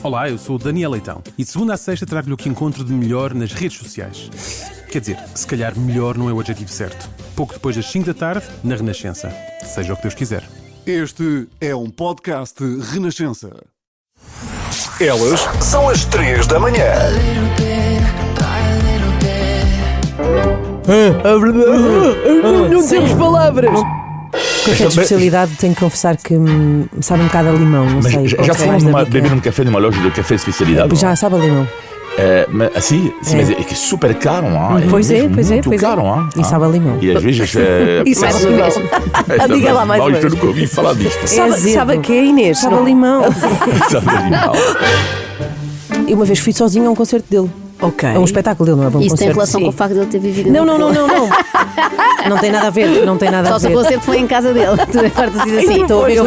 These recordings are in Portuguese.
Olá, eu sou o Daniel Leitão e de segunda a sexta trago-lhe o que encontro de melhor nas redes sociais. Quer dizer, se calhar melhor não é o adjetivo certo. Pouco depois das 5 da tarde, na Renascença. Seja o que Deus quiser. Este é um podcast Renascença. Elas são as 3 da manhã. Não temos palavras. Café de especialidade, tenho que confessar que me sabe um bocado a limão, não sei. Já fomos beber um café numa loja de café de especialidade? Já sabe a limão. Mas assim, mas é que é super caro, hein? Pois é. Muito caro, hein? E sabe a limão. E às vezes... E sabe mesmo. Diga lá mais uma vez. Eu nunca ouvi falar disto. Sabe a que é, Inês? Sabe a limão. Sabe a limão. Eu uma vez fui sozinha a um concerto dele. Ok. É um espetáculo dele, não é bom Isso concerto. tem relação com o facto de ele ter vivido Não. Não tem nada a ver, Só se o concerto foi em casa dele. Tu agora dizes assim, Estou a ver com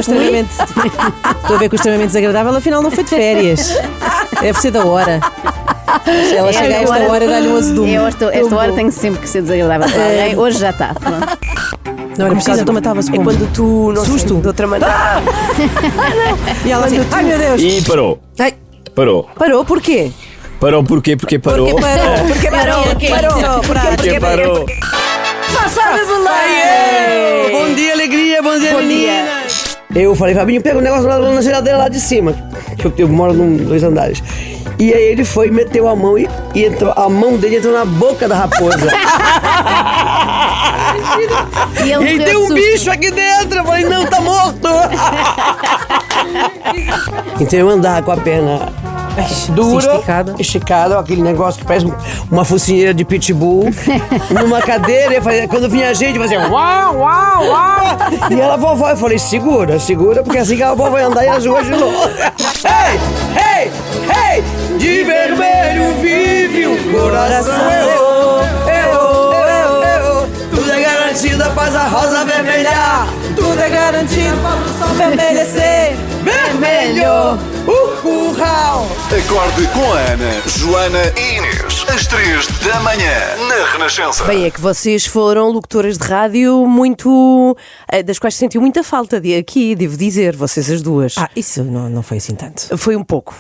o extremamente desagradável, afinal não foi de férias. Deve ser da hora. Ela chega a esta hora e dá-lhe um azedume. Esta hora tem sempre que ser desagradável para alguém. Hoje já está. Pronto. Não era preciso, então matava-se É quando tu, não Susto. sei, de outra maneira. E ela assim, ai meu Deus. E parou. Ai. Parou. Parou, porquê? Parou porquê? Porque parou. Porque parou. Passada de lei! Bom dia, alegria, bom dia, meninas! Eu falei, Fabinho, pega o negócio lá na geladeira lá de cima, que eu moro num 2 andares. E aí ele foi, meteu a mão e entrou, a mão dele entrou na boca da raposa. E E aí tem um bicho aqui dentro, eu falei, não, tá morto! Então eu andava com a perna dura, esticada, aquele negócio que parece uma focinheira de pitbull, numa cadeira, quando vinha a gente, fazia uau, uau, uau. E ela, vovó, eu falei, segura, porque assim que a vovó vai andar e as ruas de novo. Hey, de vermelho vive o coração. Tudo é garantido, após a rosa vermelha. Tudo é garantido, para o sol vermelhecer. Vermelho, o curral. Acorde com a Ana, Joana e Inês. Às 3 da manhã, na Renascença. Bem, é que vocês foram locutoras de rádio muito... das quais sentiu muita falta aqui, devo dizer, vocês as duas. Isso não foi assim tanto. Foi um pouco,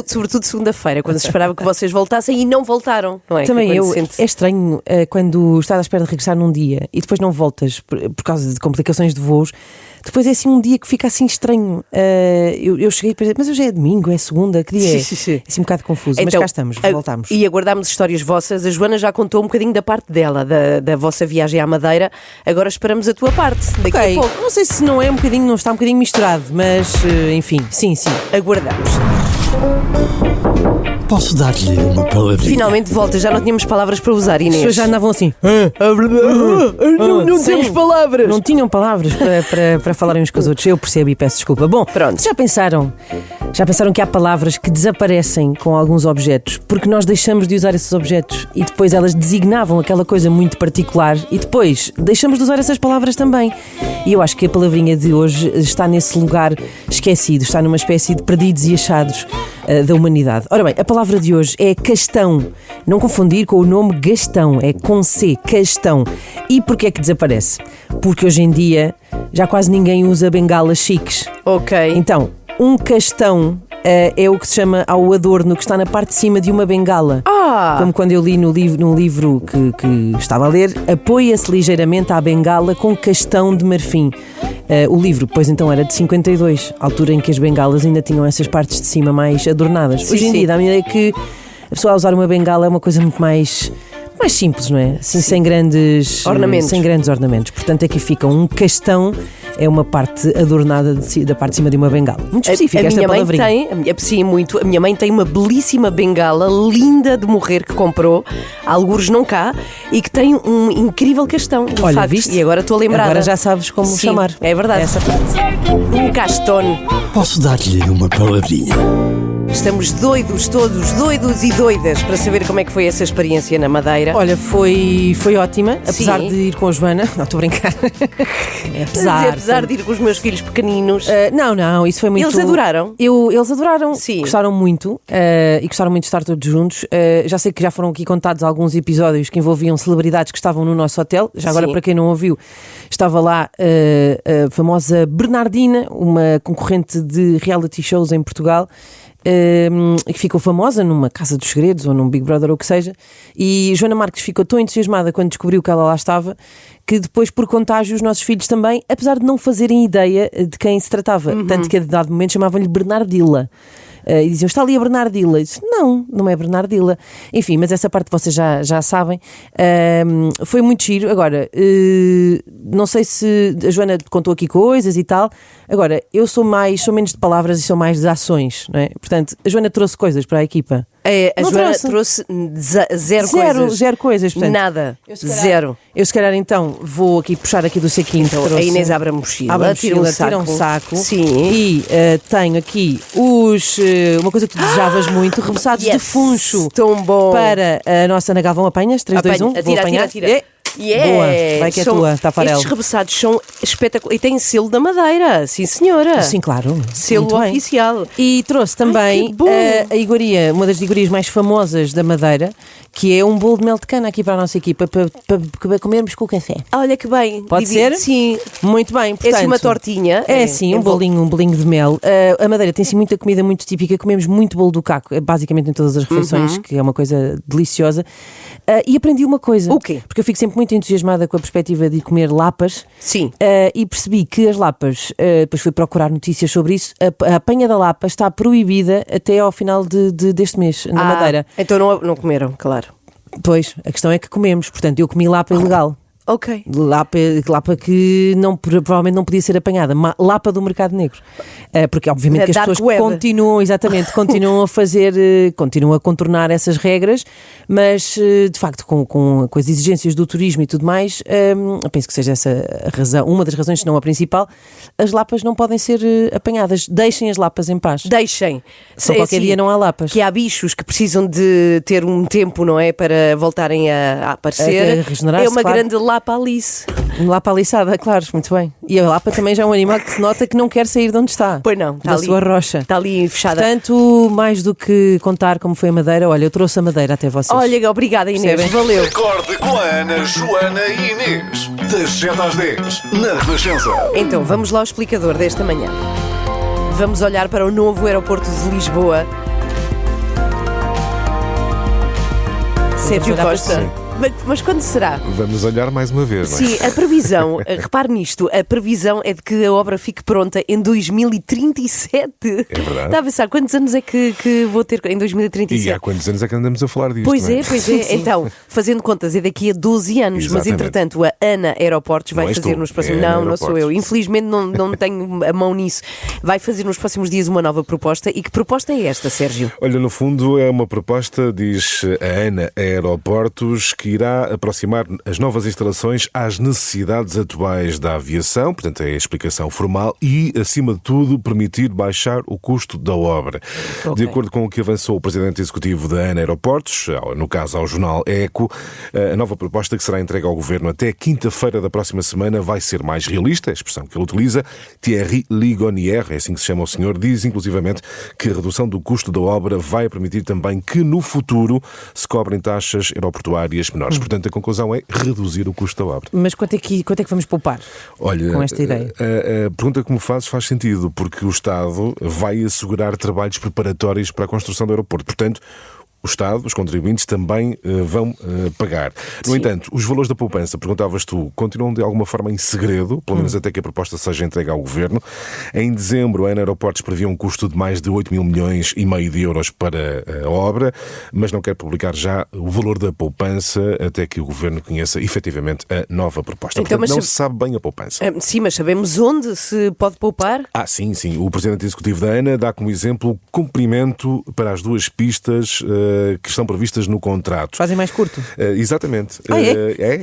sobretudo segunda-feira, quando se esperava que vocês voltassem e não voltaram, não é? Também Quando é estranho quando estás à espera de regressar num dia e depois não voltas por causa de complicações de voos. Depois é assim um dia que fica assim estranho. Eu cheguei para dizer, mas hoje é domingo, é segunda, que dia é? Sim. É assim um bocado confuso, Então, mas cá estamos, voltámos. E aguardámos histórias vossas. A Joana já contou um bocadinho da parte dela, da vossa viagem à Madeira. Agora esperamos a tua parte, daqui a pouco. Não sei se não é não está um bocadinho misturado, mas enfim, sim. Aguardamos. Posso dar-lhe uma palavrinha? Finalmente volta, já não tínhamos palavras para usar, As Inês. pessoas já andavam assim. Não temos palavras. Não tinham palavras para falarem uns com os outros. Eu percebo e peço desculpa. Bom, Pronto. já pensaram que há palavras que desaparecem com alguns objetos porque nós deixamos de usar esses objetos e depois elas designavam aquela coisa muito particular e depois deixamos de usar essas palavras também. E eu acho que a palavrinha de hoje está nesse lugar esquecido, está numa espécie de perdidos e achados da humanidade. Ora bem, a palavra de hoje é castão. Não confundir com o nome Gastão, é com C, castão. E porquê é que desaparece? Porque hoje em dia já quase ninguém usa bengalas chiques. Ok. Então, um castão é o que se chama ao adorno que está na parte de cima de uma bengala. Como quando eu li num livro que estava a ler, apoia-se ligeiramente à bengala com castão de marfim. O livro, pois então, era de 52, altura em que as bengalas ainda tinham essas partes de cima mais adornadas. Hoje em dia, dá-me a ideia que a pessoa a usar uma bengala é uma coisa muito mais simples, não é? Assim, sem grandes ornamentos. Portanto, aqui fica um castão, é uma parte adornada da parte de cima de uma bengala. Muito específica esta palavrinha. A minha mãe tem uma belíssima bengala, linda de morrer, que comprou, algures não cá, e que tem um incrível castão. Olha, facto. viste? E agora estou lembrada. Agora já sabes como chamar. É verdade. Essa parte. Um castone. Posso dar-lhe uma palavrinha? Estamos doidos, todos doidos e doidas para saber como é que foi essa experiência na Madeira. Olha, foi ótima, apesar Sim. de ir com a Joana. Não, estou a brincar. Apesar de ir com os meus filhos pequeninos. Não, isso foi muito... Eles adoraram? Eles adoraram. Sim. Gostaram muito e gostaram muito de estar todos juntos. Já sei que já foram aqui contados alguns episódios que envolviam celebridades que estavam no nosso hotel. Já agora, Sim. para quem não ouviu, estava lá a famosa Bernardina, uma concorrente de reality shows em Portugal. e que ficou famosa numa Casa dos Segredos ou num Big Brother ou o que seja, e Joana Marques ficou tão entusiasmada quando descobriu que ela lá estava, que depois, por contágio, os nossos filhos também, apesar de não fazerem ideia de quem se tratava, tanto que a dado momento chamavam-lhe Bernardila. E diziam, está ali a Bernardila. Eu disse, não é Bernardila. Enfim, mas essa parte vocês já sabem. Foi muito giro. Agora, não sei se a Joana contou aqui coisas e tal. Agora, eu sou menos de palavras e sou mais de ações, não é? Portanto, a Joana trouxe coisas para a equipa. A Joana trouxe zero coisas. Zero coisas, portanto. Nada. Zero. Eu se calhar então vou aqui puxar aqui do saquinho. Então, a Inês abre a mochila, tira um saco. Sim. E tenho aqui uma coisa que tu desejavas muito, reboçados de funcho. Tão bom. Para a nossa Ana Galvão. Apanhas? 3, 2, 1. Vou apanhar. Atira. Boa, vai que é tua, Tafarel. Estes rebuçados são espetaculares. E têm selo da Madeira, sim senhora. Sim, claro. Selo oficial. E trouxe também a iguaria, uma das iguarias mais famosas da Madeira, que é um bolo de mel de cana aqui para a nossa equipa, para comermos com o café. Olha que bem. Pode ser? Sim. Muito bem. Portanto, é assim uma tortinha. É sim, um bolinho de mel. A Madeira tem sim muita comida muito típica, comemos muito bolo do caco, basicamente em todas as refeições, que é uma coisa deliciosa. E aprendi uma coisa. O quê? Porque eu fico sempre muito entusiasmada com a perspectiva de comer lapas. Sim. E percebi que as lapas, depois fui procurar notícias sobre isso, a apanha da lapa está proibida até ao final deste mês, na Madeira. Então não comeram, claro. Pois, a questão é que comemos, portanto eu comi lapa ilegal. Ok. Lapa que provavelmente não podia ser apanhada. Lapa do mercado negro. Porque obviamente que as pessoas continuam a fazer, continuam a contornar essas regras, mas de facto com as exigências do turismo e tudo mais, eu penso que seja essa a razão, uma das razões, se não a principal. As lapas não podem ser apanhadas. Deixem as lapas em paz. Deixem. Só qualquer dia não há lapas. Que há bichos que precisam de ter um tempo, não é? Para voltarem a aparecer. Regenerar-se, é uma claro. grande Lapa Alice. Lapa aliçada, claro, muito bem. E a lapa também já é um animal que se nota que não quer sair de onde está. Pois não, da sua rocha. Está ali fechada. Portanto, mais do que contar como foi a Madeira, olha, eu trouxe a Madeira até vocês. Olha, obrigada Inês, valeu. Acorde com a Ana, Joana e Inês. Das 7 às 10, na Renascença. Então, vamos lá ao explicador desta manhã. Vamos olhar para o novo aeroporto de Lisboa. Sérgio Costa. Mas quando será? Vamos olhar mais uma vez, não é? Sim, a previsão, repare nisto, a previsão é de que a obra fique pronta em 2037. É verdade. Está a pensar, quantos anos é que vou ter em 2037? E há quantos anos é que andamos a falar disto? Pois não é, pois é. Então, fazendo contas, é daqui a 12 anos. Exatamente. Mas entretanto, a Ana Aeroportos vai fazer tu, nos próximos... é Não sou eu. Infelizmente não tenho a mão nisso. Vai fazer nos próximos dias uma nova proposta. E que proposta é esta, Sérgio? Olha, no fundo é uma proposta, diz a Ana Aeroportos, que irá aproximar as novas instalações às necessidades atuais da aviação, portanto é a explicação formal, e, acima de tudo, permitir baixar o custo da obra. Okay. De acordo com o que avançou o Presidente Executivo da ANA Aeroportos, no caso ao jornal Eco, a nova proposta que será entregue ao Governo até quinta-feira da próxima semana vai ser mais realista, a expressão que ele utiliza. Thierry Ligonier, é assim que se chama o senhor, diz inclusivamente que a redução do custo da obra vai permitir também que no futuro se cobrem taxas aeroportuárias menores. Portanto, a conclusão é reduzir o custo da obra. Mas quanto é que vamos poupar? Olha, com esta ideia? A pergunta que me fazes faz sentido, porque o Estado vai assegurar trabalhos preparatórios para a construção do aeroporto. Portanto, o Estado, os contribuintes também vão pagar. No entanto, os valores da poupança, perguntavas tu, continuam de alguma forma em segredo, pelo menos até que a proposta seja entregue ao Governo. Em dezembro, a ANA Aeroportos previa um custo de mais de 8,5 milhões de euros para a obra, mas não quer publicar já o valor da poupança até que o Governo conheça efetivamente a nova proposta. Então, portanto, não se sabe bem a poupança. Sim, mas sabemos onde se pode poupar? Sim. O Presidente Executivo da ANA dá como exemplo cumprimento para as duas pistas que estão previstas no contrato. Fazem mais curto? Exatamente.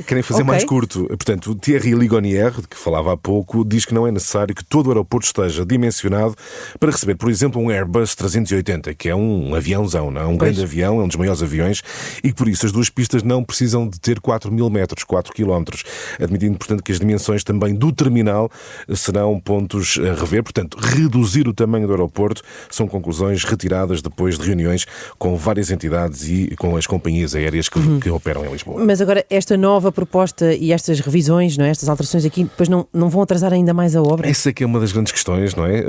Querem fazer mais curto. Portanto, o Thierry Ligonier, de que falava há pouco, diz que não é necessário que todo o aeroporto esteja dimensionado para receber, por exemplo, um Airbus 380, que é um aviãozão, não é? Um grande avião, é um dos maiores aviões, e que por isso as duas pistas não precisam de ter 4.000 metros, 4 quilómetros, admitindo, portanto, que as dimensões também do terminal serão pontos a rever. Portanto, reduzir o tamanho do aeroporto são conclusões retiradas depois de reuniões com várias entidades e com as companhias aéreas que operam em Lisboa. Mas agora, esta nova proposta e estas revisões, não é? Estas alterações aqui, depois não vão atrasar ainda mais a obra? Essa é que é uma das grandes questões, não é?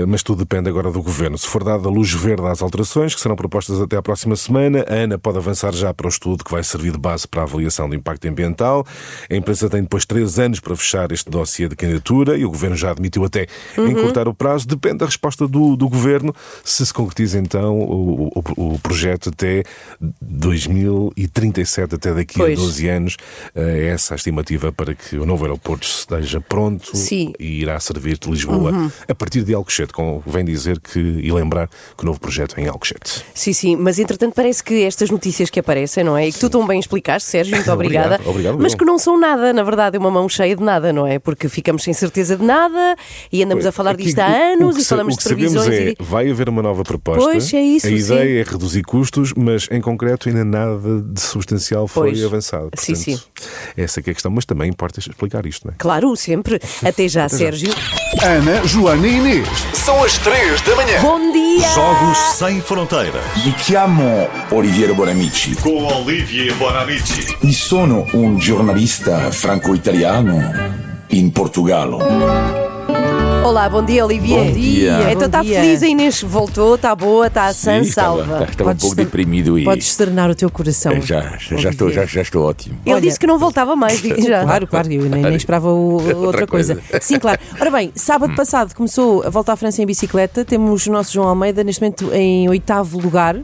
Mas tudo depende agora do Governo. Se for dada a luz verde às alterações, que serão propostas até à próxima semana, a ANA pode avançar já para o estudo que vai servir de base para a avaliação do impacto ambiental. A empresa tem depois 3 anos para fechar este dossiê de candidatura e o Governo já admitiu até encurtar o prazo. Depende da resposta do Governo, se concretiza então o projeto até 2037, até daqui a 12 anos. É essa a estimativa para que o novo aeroporto esteja pronto e irá servir de Lisboa a partir de Alcochete. Convém dizer e lembrar que o novo projeto é em Alcochete. Sim, mas entretanto parece que estas notícias que aparecem, não é? E que tu tão bem explicaste, Sérgio, muito obrigada. Obrigado, mas que não são nada, na verdade, é uma mão cheia de nada, não é? Porque ficamos sem certeza de nada e andamos a falar disto há anos e falamos de previsões. Vai haver uma nova proposta. Pois, é isso, a ideia é reduzir custos, mas em concreto ainda nada de substancial foi avançado. Portanto, sim. Essa é que é a questão, mas também importa explicar isto, não é? Claro, sempre. Até já, Sérgio. Ana, Joana e Inês. São as 3 da manhã. Bom dia! Jogos Sem Fronteiras. Mi chiamo Oliviero Bonamici Com Olivier Bonamici. e sono un giornalista franco-italiano in Portogallo. Olá, bom dia, Olivier. Bom dia. Então está feliz, a Inês voltou, está boa, está sã, salva. Estava um pouco deprimido e Podes serenar o teu coração. já estou ótimo. Ele disse que não voltava mais, digo já. Claro, eu nem esperava outra coisa. Sim, claro. Ora bem, sábado passado começou a volta à França em bicicleta. Temos o nosso João Almeida, neste momento em 8º lugar.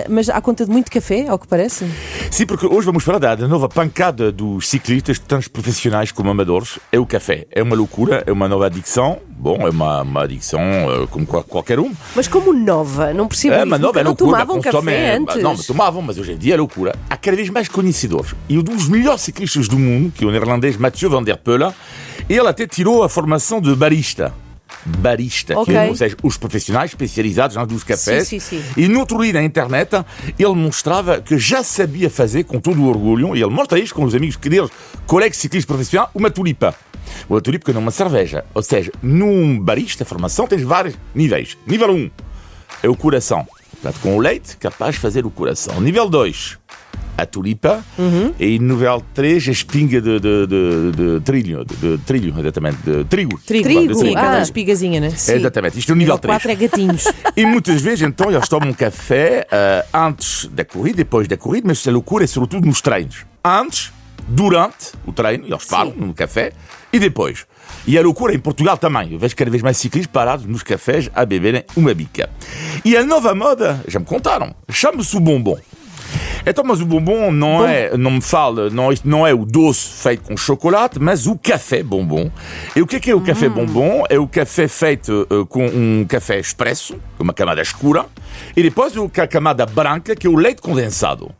Mas à conta de muito café, ao que parece? Sim, porque hoje vamos falar da nova pancada dos ciclistas, tanto profissionais como amadores. É o café. É uma loucura, é uma nova adicção. Bom, é uma adicção como qualquer um. Mas como nova? Não percebo isso. Mas nova, não loucura, tomavam café antes? Não, tomavam, mas hoje em dia é loucura. Há cada vez mais conhecedores. E um dos melhores ciclistas do mundo, que é o neerlandês Mathieu van der Poel, ele até tirou a formação de barista, ou seja, os profissionais especializados dos cafés. Sim. E no outro dia na internet ele mostrava que já sabia fazer com todo o orgulho, e ele mostra isto com os amigos deles, colegas ciclistas profissionais, uma tulipa. Uma tulipa que não é uma cerveja. Ou seja, num barista, a formação tens vários níveis. Nível 1 é o coração. Portanto, com o leite, capaz de fazer o coração. Nível 2, a tulipa. E nível 3, a espinga de trilho, exatamente, de trigo. Cada espigazinha, né? Sim. Exatamente, isto é o nível 3. 4 é gatinhos. E muitas vezes, então, eles tomam café antes da corrida, depois da corrida, mas a loucura é sobretudo nos treinos. Antes, durante o treino, eles param no café, e depois. E a loucura em Portugal também. Eu vejo cada vez mais ciclistas parados nos cafés a beberem uma bica. E a nova moda, já me contaram, chama-se o bombom. Então, mas o bombom não é o doce feito com chocolate, mas o café bombom. E o que é o café bombom? É o café feito com um café expresso, uma camada escura, e depois a camada branca, que é o leite condensado.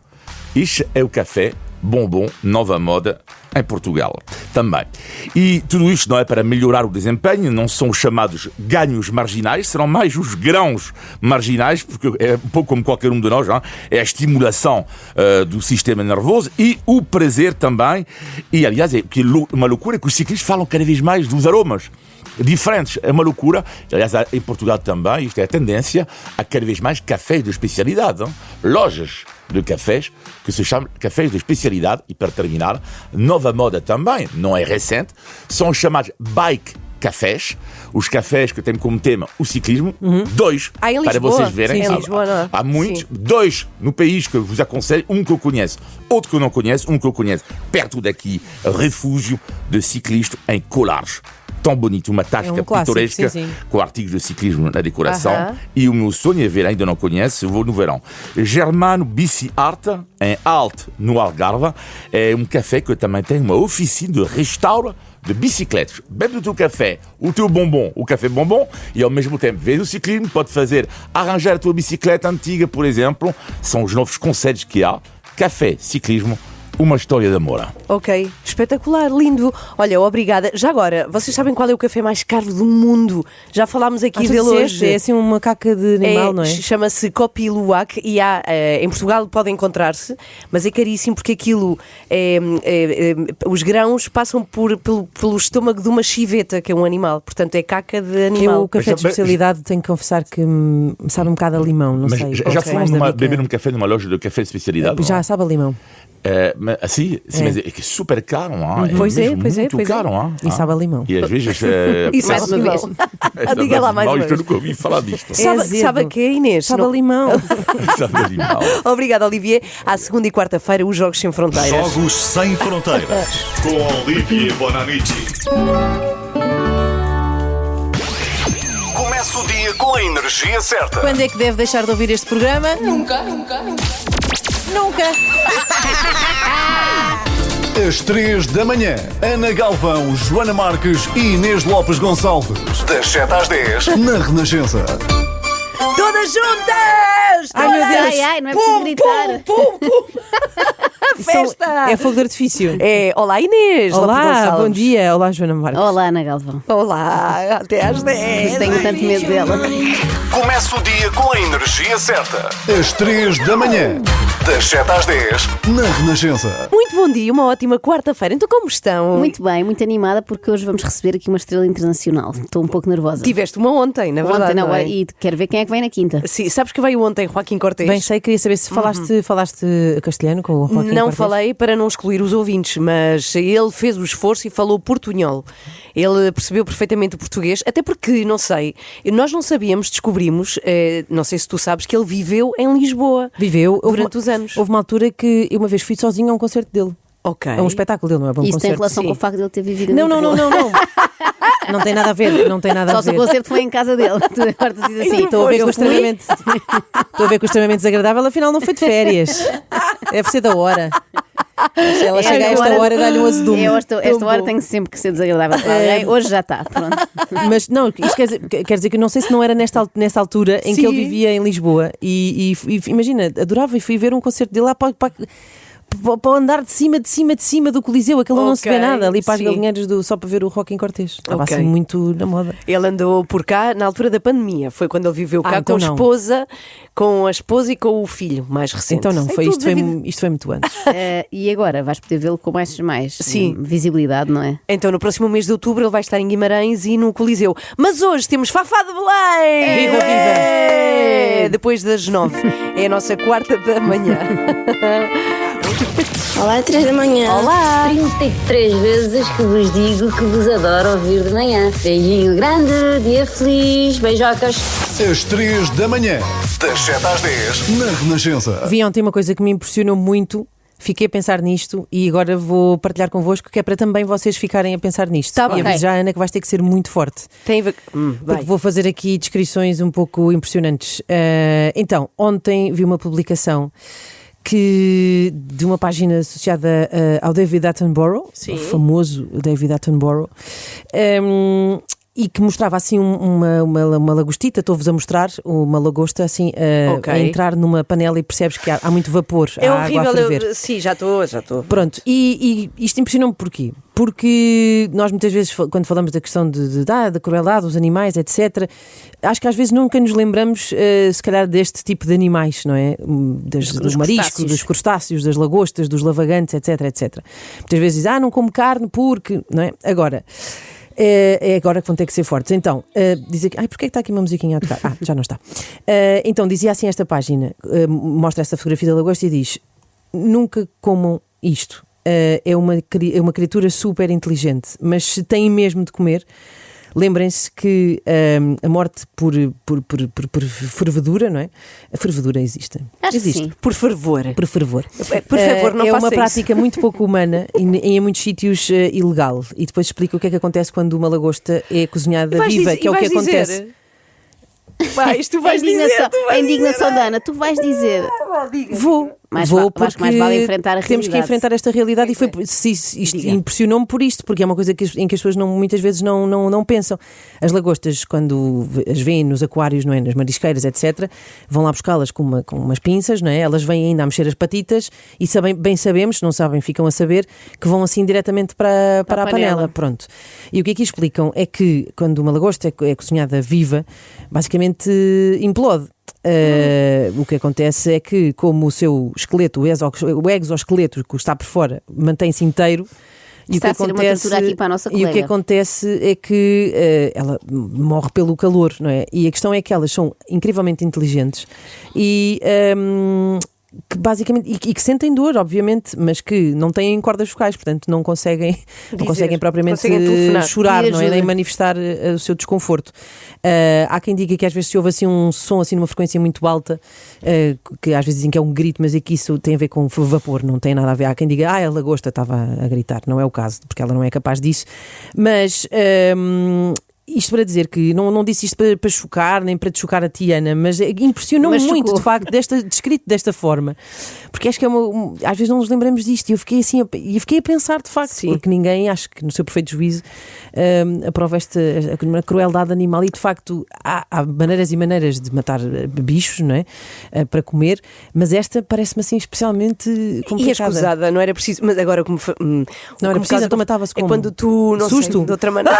Isto é o café bombom, nova moda em Portugal também. E tudo isto não é para melhorar o desempenho, não são os chamados ganhos marginais, serão mais os grãos marginais, porque é um pouco como qualquer um de nós, não? É a estimulação do sistema nervoso e o prazer também. E, aliás, é uma loucura que os ciclistas falam cada vez mais dos aromas diferentes. É uma loucura. Aliás, em Portugal também, isto é a tendência, há cada vez mais cafés de especialidade, não? Lojas de cafés que se chamam cafés de especialidade. E para terminar, nova moda também, não é recente, são os chamados bike cafés, os cafés que têm como tema o ciclismo. 2 para vocês verem. Sim, Lisboa, há muitos, 2 no país que eu vos aconselho, um que eu conheço, outro que eu não conheço, um que eu conheço perto daqui, refúgio de ciclistas em Colares. Tão bonito, uma tasca pitoresca com artigos de ciclismo na decoração. E o meu sonho é ver, ainda não conheço, vou no verão. Germano Bici Art, em Alt, no Algarve. É um café que também tem uma oficina de restauro de bicicletas. Bebe o teu café, o teu bombom, o café bombom, e ao mesmo tempo vês o ciclismo, pode fazer arranjar a tua bicicleta antiga, por exemplo. São os novos conselhos que há. Café, ciclismo, uma história de amor. Ok, espetacular, lindo. Olha, obrigada. Já agora, vocês sabem qual é o café mais caro do mundo? Já falámos aqui dele hoje. É assim uma caca de animal, não é? Chama-se Kopi Luwak e há, em Portugal pode encontrar-se, mas é caríssimo porque aquilo, os grãos passam pelo estômago de uma chiveta, que é um animal. Portanto, é caca de animal. O café de especialidade, tenho que confessar que me sabe um bocado a limão, não sei. Já foram beber um café numa loja de café de especialidade? Já sabe a limão. Sim, mas é super caro, hein? Pois é, muito caro, hein? E sabe a limão. E às vezes. Isso mais uma vez. Diga lá mais uma vez. Eu nunca ouvi falar disto. Sabe a quê, Inês? Sabe a limão. Sabe a limão. Obrigada, Olivier. À segunda e quarta-feira, os Jogos Sem Fronteiras. Jogos Sem Fronteiras. Com Olivier Bonamici. Começa o dia com a energia certa. Quando é que deve deixar de ouvir este programa? Nunca. Às 3 da manhã, Ana Galvão, Joana Marques e Inês Lopes Gonçalves. Das 7 às 10, na Renascença. Todas juntas! Ai, meu Deus! Ai, não é preciso gritar. Festa! É fogo de artifício. Olá, Inês. Lopes Olá, Gonçalves. bom dia. Olá, Joana Marques. Olá, Ana Galvão. Olá, até às 10. Tenho tanto medo dela. Começa o dia com a energia certa. Às 3 da manhã, Das 7 às 10, na Renascença. Muito bom dia, uma ótima quarta-feira. Então, como estão? Muito bem, muito animada porque hoje vamos receber aqui uma estrela internacional. Estou um pouco nervosa. Tiveste uma ontem, na verdade. Ontem, não é? E quero ver quem é que vem na quinta. Sim, sabes que veio ontem Joaquim Cortés? Bem, sei, queria saber se falaste castelhano com o Joaquim Não Cortés? falei para não excluir os ouvintes, mas ele fez o esforço e falou portunhol. Ele percebeu perfeitamente o português, até porque, não sei, nós não sabíamos, descobrimos, não sei se tu sabes, que ele viveu em Lisboa. Viveu durante os anos. Houve uma altura que eu uma vez fui sozinha a um concerto dele. Ok. É um espetáculo dele, não é? Um Isso concerto. tem relação sim. com o facto de ele ter vivido em Não. Lisboa. Não tem nada a ver, não tem nada Só a se o ver. concerto foi em casa dele. Tu agora dizes assim. Estou a ver eu que o fui. extremamente desagradável, afinal não foi de férias. Deve ser da hora. Se ela chega a esta hora, dá-lhe um azedume. Esta hora tem sempre que ser desagradável para alguém. Hoje já está, pronto. Mas não, isto quer dizer que eu não sei se não era nesta altura em que Sim. ele vivia em Lisboa. E imagina, adorava e fui ver um concerto dele lá para o andar de cima do Coliseu. Aquilo não se vê nada. Ali para as sim. galinheiras só para ver o Joaquim Cortés. Estava Ok. assim muito na moda. Ele andou por cá na altura da pandemia. Foi quando ele viveu cá então com a esposa e com o filho mais recente. Então não, Sei tudo da vida. isto foi muito antes. E agora vais poder vê-lo com mais Sim. visibilidade, não é? Então, no próximo mês de outubro, ele vai estar em Guimarães e no Coliseu. Mas hoje temos Fafá de Belém! Viva, viva! É! Depois das 9. É a nossa quarta da manhã. Olá, 3 da manhã. Olá! 33 vezes que vos digo que vos adoro ouvir de manhã. Beijinho grande, dia feliz, beijocas. Às 3 da manhã, Das 7 às 10, na Renascença. Vi ontem uma coisa que me impressionou muito. Fiquei a pensar nisto e agora vou partilhar convosco, que é para também vocês ficarem a pensar nisto. Tá bem. E aviso já a Ana que vais ter que ser muito forte. Tem a ver... vai. Porque vou fazer aqui descrições um pouco impressionantes. Então, ontem vi uma publicação de uma página associada ao David Attenborough, o famoso David Attenborough, e que mostrava assim uma lagostita. Estou-vos a mostrar uma lagosta assim a entrar numa panela e percebes que há muito vapor, É há horrível. água a ferver. Sim, já estou. Pronto, e isto impressionou-me porquê? Porque nós muitas vezes, quando falamos da questão da crueldade dos animais, etc., acho que às vezes nunca nos lembramos, se calhar, deste tipo de animais, não é? Do marisco, dos crustáceos, das lagostas, dos lavagantes, etc, etc. Muitas vezes dizem, não como carne porque, não é? Agora... É agora que vão ter que ser fortes. Então, diz aqui, porquê é que está aqui uma musiquinha a tocar? Já não está. Então, dizia assim esta página, mostra esta fotografia da lagosta e diz: nunca comam isto. É uma criatura super inteligente, mas se têm mesmo de comer, lembrem-se que a morte por fervedura, não é? A fervedura existe. Acho existe. que sim. Por fervor. Por favor. Por favor, não é faça uma isso. prática muito pouco humana e em muitos sítios ilegal. E depois explica o que é que acontece quando uma lagosta é cozinhada viva, que é o que acontece. Tu vais dizer. A indignação da Ana, tu vais dizer. Vou. Mais Vou acho que porque mais vale enfrentar a temos que realidade. enfrentar esta realidade e foi isto impressionou-me por isto, porque é uma coisa em que as pessoas muitas vezes não pensam. As lagostas, quando as veem nos aquários, não é, nas marisqueiras, etc., vão lá buscá-las com umas pinças, não é? Elas vêm ainda a mexer as patitas e bem sabemos, se não sabem, ficam a saber, que vão assim diretamente para a panela. Pronto. E o que aqui explicam é que quando uma lagosta é cozinhada viva, basicamente implode. O que acontece é que, como o seu esqueleto, o exoesqueleto que está por fora, mantém-se inteiro. Está a ser uma tortura aqui para a nossa colega. E o que acontece é que ela morre pelo calor, não é? E a questão é que elas são incrivelmente inteligentes e que basicamente e que sentem dor, obviamente, mas que não têm cordas vocais, portanto não conseguem propriamente chorar, não é? Nem manifestar o seu desconforto. Há quem diga que às vezes se ouve assim um som assim numa frequência muito alta, que às vezes dizem que é um grito, mas é que isso tem a ver com vapor, não tem nada a ver. Há quem diga, a lagosta estava a gritar, não é o caso, porque ela não é capaz disso, mas isto para dizer que não disse isto para chocar, nem para te chocar a ti, Ana, mas impressionou-me muito, de facto, descrito desta forma, porque acho que às vezes não nos lembramos disto, e eu fiquei assim, fiquei a pensar, de facto, porque ninguém, acho que no seu perfeito juízo, aprova esta crueldade animal, e de facto há maneiras e maneiras de matar bichos, não é? Para comer, mas esta parece-me assim especialmente complicada. E escusada, não era preciso, mas agora como não era preciso, então matava-se como? É quando tu, não susto? sei, de outra maneira.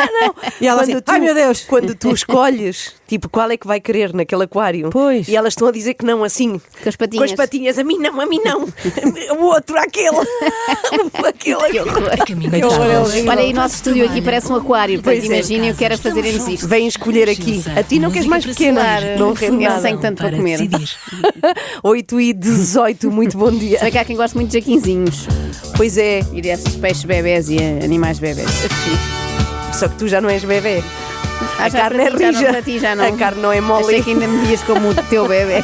Não. E ela assim, ai meu Deus! Quando tu escolhes, tipo, qual é que vai querer naquele aquário? Pois. E elas estão a dizer que não, assim, com as patinhas. a mim não. O outro, aquele. Olha aí, o nosso estúdio aqui parece um aquário. Portanto, imaginem o que era fazerem-nos isto. Vêm escolher aqui. A ti não queres mais pequena? Não sem tanto para comer. 8h18, muito bom dia. Sei que há quem goste muito de jaquinzinhos. Pois é. E desses peixes bebés e animais bebés. Só que tu já não és bebê. A carne é rija. A carne não é mole. Achei que ainda me dias como o teu bebê.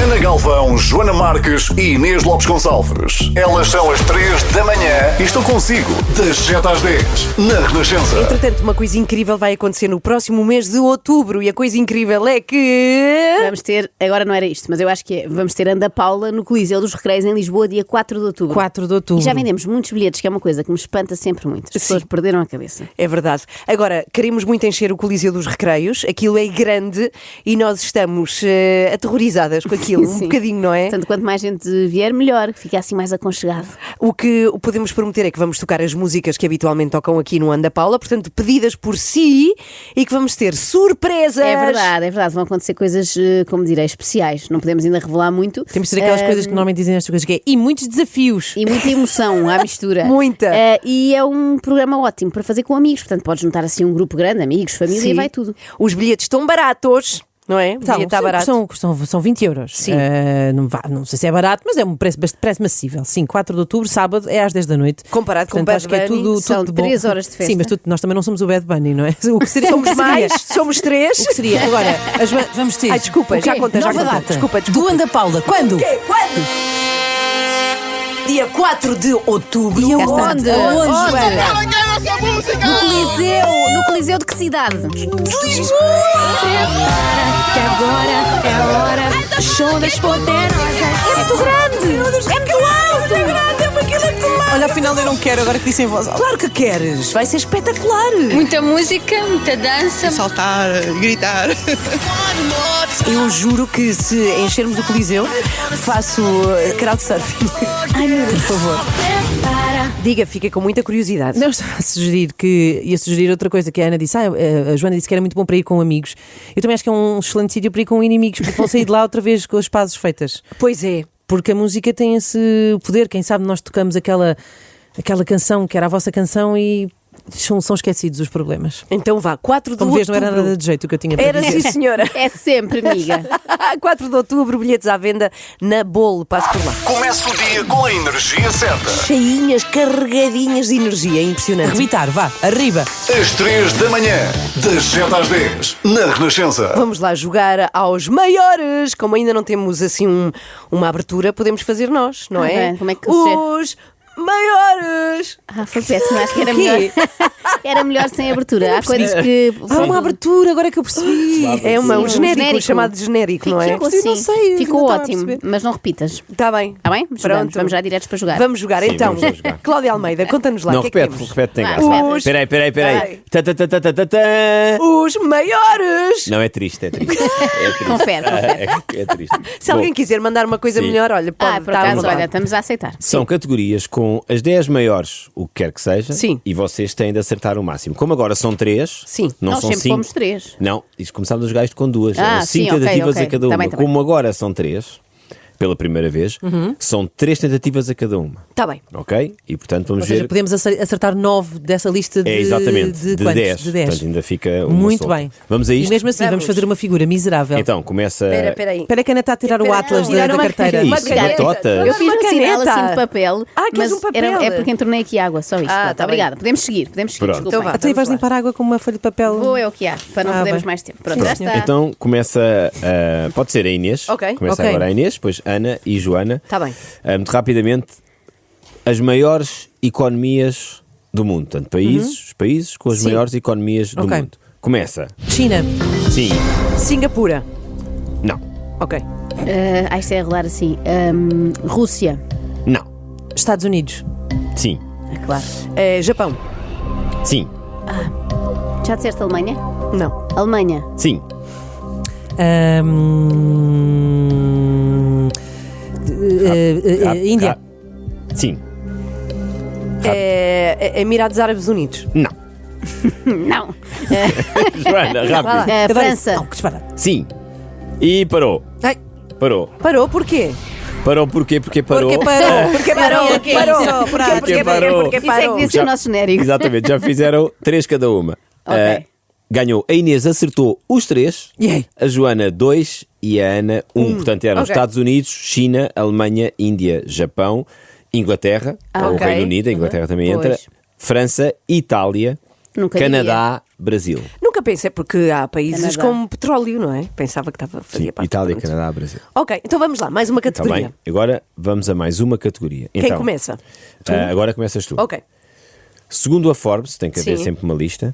Ana Galvão, Joana Marques e Inês Lopes Gonçalves. Elas são as 3 da manhã e estou consigo das 7 às 10 na Renascença. Entretanto, uma coisa incrível vai acontecer no próximo mês de outubro, e a coisa incrível é que vamos ter, agora não era isto, mas eu acho que vamos ter Ana Paula no Coliseu dos Recreios em Lisboa, dia 4 de outubro. 4 de outubro. E já vendemos muitos bilhetes, que é uma coisa que me espanta sempre muito. As pessoas perderam a cabeça. É verdade. Agora, queremos muito encher o Coliseu dos Recreios, aquilo é grande e nós estamos aterrorizadas com aquilo, um bocadinho, não é? Portanto, quanto mais gente vier, melhor, fica assim mais aconchegado. O que podemos prometer é que vamos tocar as músicas que habitualmente tocam aqui no Ana Paula, portanto, pedidas por si, e que vamos ter surpresas. É verdade. Vão acontecer coisas, como direi, especiais. Não podemos ainda revelar muito. Temos de ter aquelas coisas que normalmente dizem estas coisas, que é, e muitos desafios. E muita emoção à mistura. Muita. E é um programa ótimo para fazer com amigos. Portanto, podes juntar assim um grupo grande, amigos, família, e vai tudo. Os bilhetes estão baratos. Não é? Está barato. São 20 euros. Sim. Não sei se é barato, mas é um preço acessível. Sim, 4 de outubro, sábado, é às 10 da noite. Comparado com o Bad Bunny, é tudo são de 3 horas de festa. Sim, mas nós também não somos o Bad Bunny, não é? O que seria, somos mais, somos 3. O que seria? Agora, vamos ter. Ai, desculpa, já conta. Nova data. Desculpa. Do Ana Paula. Quando? Quando? Dia 4 de outubro. E onde? No Coliseu de que cidade? De Lisboa! Que agora é a hora. Show das poderosas. É muito grande! É muito alto! É grande, é muito alto! Olha, afinal eu não quero, agora que disse em voz alta. Claro que queres! Vai ser espetacular! Muita música, muita dança. Saltar, gritar. Eu juro que se enchermos o Coliseu, faço crowdsurfing. Ai, meu Deus. Por favor. Diga, fica com muita curiosidade. Não, estava a sugerir outra coisa que a Ana disse. A Joana disse que era muito bom para ir com amigos. Eu também acho que é um excelente sítio para ir com inimigos, porque vão sair de lá outra vez com as pazes feitas. Pois é. Porque a música tem esse poder. Quem sabe nós tocamos aquela canção que era a vossa canção e são esquecidos os problemas. Então vá, 4 de outubro. Como vês, não era nada de jeito o que eu tinha para dizer. Era sim, senhora. É sempre, amiga. 4 de outubro, bilhetes à venda na Bolo. Passo por lá. Começa o dia com a energia certa. Cheinhas, carregadinhas de energia. Impressionante. Rebitar, vá, arriba. Às 3 da manhã, das 7 às 10, na Renascença. Vamos lá jogar aos maiores. Como ainda não temos assim uma abertura, podemos fazer nós, não é? Como é que os maiores. Foi péssimo, acho que era O quê? melhor. Era melhor sem abertura. Há coisas que. Uma abertura, agora que eu percebi. É um Sim, genérico, chamado de genérico, não é? Ficou assim. Não sei, Ficou não estava a ótimo, perceber. mas não repitas. Está bem. Está bem? Jogamos. Vamos já diretos para jogar. Vamos jogar, Sim, então. vamos jogar. Cláudia Almeida, conta-nos lá. Não, o que é que repete, temos? repete, tem Ah, graça. repete. Peraí. Peraí. Tá. Os maiores. Não, é triste. É triste. Confere. É triste. Se alguém quiser mandar uma coisa Sim. melhor, olha, pode Por estar à acaso, vontade. olha, estamos a aceitar. São categorias com as 10 maiores, o que quer que seja, Sim. e vocês têm de acertar o máximo. Como agora são 3, Sim. não Nós são sempre 5. fomos 3. Não, isto começámos a jogar isto com 2. Ah, Eram 5 sim, ok, tentativas ok. a cada uma. Tá bem, tá bem. Como agora são 3, pela primeira vez, são 3 tentativas a cada uma. Está bem. Ok? E portanto vamos Ou seja, ver. podemos acertar 9 dessa lista de. É exatamente, de de quantos? 10. De 10. Portanto, ainda fica uma Muito solta. bem. Vamos a E isto? mesmo assim, vamos fazer uma figura miserável. Então, começa. Espera aí. Espera que a Ana está a tirar o Atlas da carteira. Isso, uma tota. Eu fiz Uma um sinal caneta. assim de papel, Queres mas um papel? é porque entornei aqui água, só isto. Ah, Pronto, tá bem. obrigada. Podemos seguir. Pronto. Desculpem. Então vá. Até aí vais limpar água com uma folha de papel. Vou é o que há, para não perdermos bem. mais tempo. Pronto, já está. Então começa. Pode ser a Inês. Ok. Começa Ok. agora a Inês, depois Ana e Joana. Está bem. Muito rapidamente, as maiores economias do mundo. Portanto, os países com as Sim. maiores economias do Ok. mundo. Começa. China. Sim. Singapura. Não. Ok. Isto é rolar assim. Rússia. Não. Estados Unidos. Sim. Claro. Japão. Sim. Já disseste Alemanha? Não. Alemanha. Sim. Índia. Sim. Emirados Árabes Unidos. Não. Não. Joana, rápido. França. Não, que disparate. Sim. E parou. Ai. Parou. Parou, porquê? Parou porquê? Porque parou. Porque parou. Porque parou, porque parou. Porque parou. Isso é que devia ser o nosso genérico. Exatamente, já fizeram 3 cada uma. Ok. Ganhou. A Inês acertou os 3, Yay. a Joana 2 e a Ana 1. Portanto, eram Ok. Estados Unidos, China, Alemanha, Índia, Japão, Inglaterra, ou ok. Reino Unido, a Inglaterra também entra, Pois. França, Itália, Nunca Canadá, Brasil. Nunca pensei, porque há países Canadá. com petróleo, não é? Pensava que fazia parte. Itália, Pronto. Canadá, Brasil. Ok, então vamos lá, mais uma Está categoria. bem? Agora vamos a mais uma categoria. Quem Então, começa? agora começas tu. Ok. Segundo a Forbes, tem que haver Sim. sempre uma lista,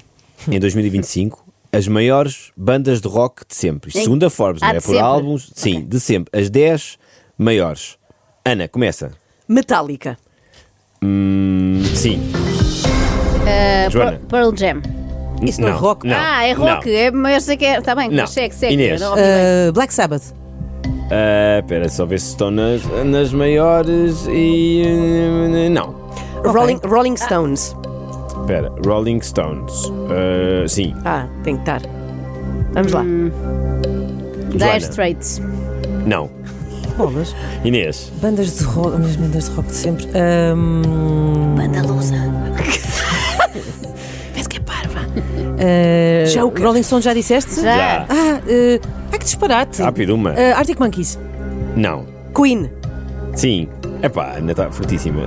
em 2025, as maiores bandas de rock de sempre. Isto Em- segundo a Forbes, não é de por sempre? álbuns, sim, Ok. de sempre. As 10 maiores. Ana, começa. Metallica. Sim. Joana. Pearl Jam. Isso não é rock. Não, É rock. não. Eu sei que é. Está bem, Não. segue. Inês. Não ouvi bem. Black Sabbath. Espera, só ver se estão nas maiores e... não. Rolling Stones. Espera, Rolling Stones. Sim. Tem que estar. Vamos lá. Dire Joana. Straits. Não. Bolas. Inês. Bandas de rock, as bandas de rock de sempre. Banda Lusa. Parece que é parva. Joker. Rolling Stones já disseste? Já. Que disparate. Rápido, uma. Arctic Monkeys. Não. Queen. Sim. Epá, ainda está fortíssima.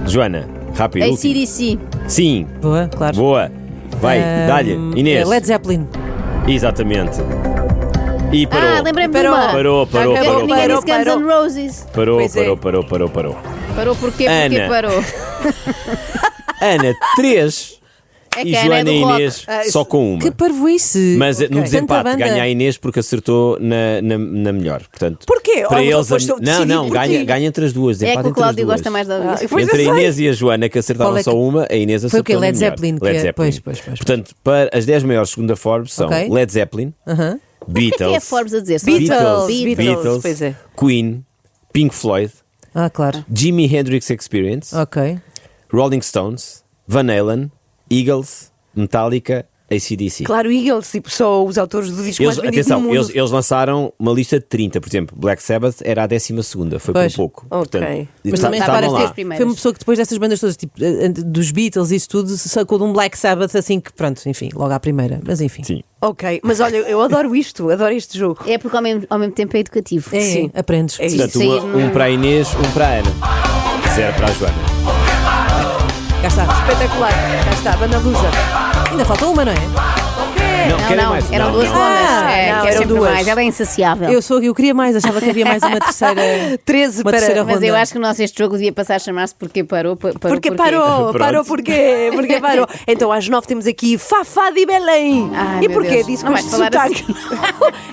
Joana, rápido. último. AC/DC. Sim. Boa, claro. Boa. Vai, dá-lhe. Inês. Led Zeppelin. Exatamente. E parou. Lembrei-me de Parou. uma. Parou. Ninguém disse Guns parou. N' Roses. Parou. Pois é. Parou porquê? Porque Ana. parou. Ana, 3. É E que a Ana é Joana do e rock. Inês só com uma. Que parvoíce. Mas no Tanta desempate banda. ganha a Inês porque acertou na melhor. Portanto, Porquê? para Olha, eles foste não, decidir por ti. ganha entre as duas. É Desempate que o entre as Cláudio duas. gosta mais de ouvir. Pois Entre eu a sei. Inês e a Joana, que acertaram Qual é que- só uma, a Inês Foi acertou o quê? na Led melhor. Zeppelin, que Led é- Zeppelin. pois. Portanto, para as 10 maiores segundo a Forbes são Ok. Led Zeppelin, Aham. O que é Beatles, a Forbes a dizer? Só Beatles. Pois é. Queen, Pink Floyd, Claro. Jimi Hendrix Experience, Ok. Rolling Stones, Van Halen, Eagles, Metallica, AC/DC. Claro, Eagles, tipo, só os autores do disco mais vendido no mundo. Eles lançaram uma lista de 30, por exemplo. Black Sabbath era a 12ª, foi Pois. por pouco. Ok. Portanto, Mas também estavam reparas, lá. primeiras. foi uma pessoa que depois dessas bandas todas, tipo, dos Beatles e isso tudo, se sacou de um Black Sabbath assim que, pronto, enfim, logo à primeira. Mas enfim. Sim. Ok, mas olha, eu adoro isto, adoro este jogo. É porque ao mesmo tempo é educativo. É, Sim. aprendes. É isso. Portanto, sair um para a Inês, um para a Ana. 0 para a Joana. Cá está. Espetacular. Cá está, banda lusa. Ainda falta uma, não é? querem mais. Eram Não, duas não. rondas. não, Quer eram sempre duas. mais. Ela é insaciável. Eu queria mais, achava que havia mais uma terceira. 13 uma para. terceira Mas eu ronda. acho que este jogo devia passar a chamar-se Porque Parou. Porque parou, parou porquê? Porque parou. Então às 9 temos aqui Fafá de Belém. Ai, E meu porquê? Deus. Disse Não com vais este falar sotaque.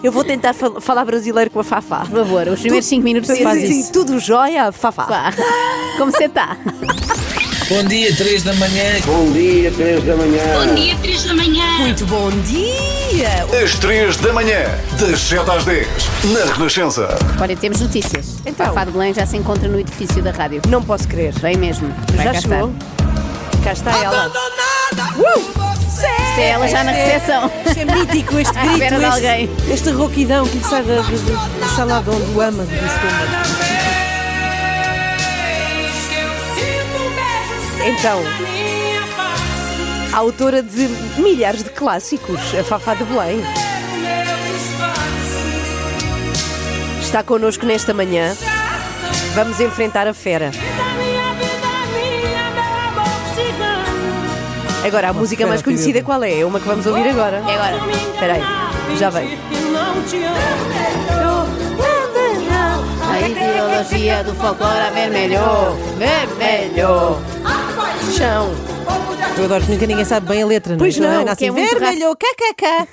Eu vou tentar falar brasileiro com a Fafá. Por favor, os primeiros 5 minutos Faz faz isso. Tudo jóia, Fafá. Pá. Como você está? Bom dia, 3 da manhã. Bom dia, 3 da manhã. Bom dia, 3 da manhã. Muito bom dia. Às 3 da manhã, das 7 às 10, na Renascença. Olha, temos notícias. Então. Fafá de Belém já se encontra no edifício da rádio. Não posso crer. Vem mesmo. Vai Já cá chegou. estar. Cá está ela. Isto é ela já na recepção. Isto é mítico, este À grito, espera de alguém. este rouquidão que lhe sai do saladão do âmago do estômago. Então, a autora de milhares de clássicos, a Fafá de Belém, está connosco nesta manhã. Vamos enfrentar a fera. Agora, a música mais conhecida qual é? É uma que vamos ouvir agora. É agora. Espera aí, já vem. A ideologia do folclore vermelho. Vermelho. Chão. Eu adoro que nunca ninguém sabe bem a letra, não é? Pois não, Então, que assim, é muito vermelho, kkk.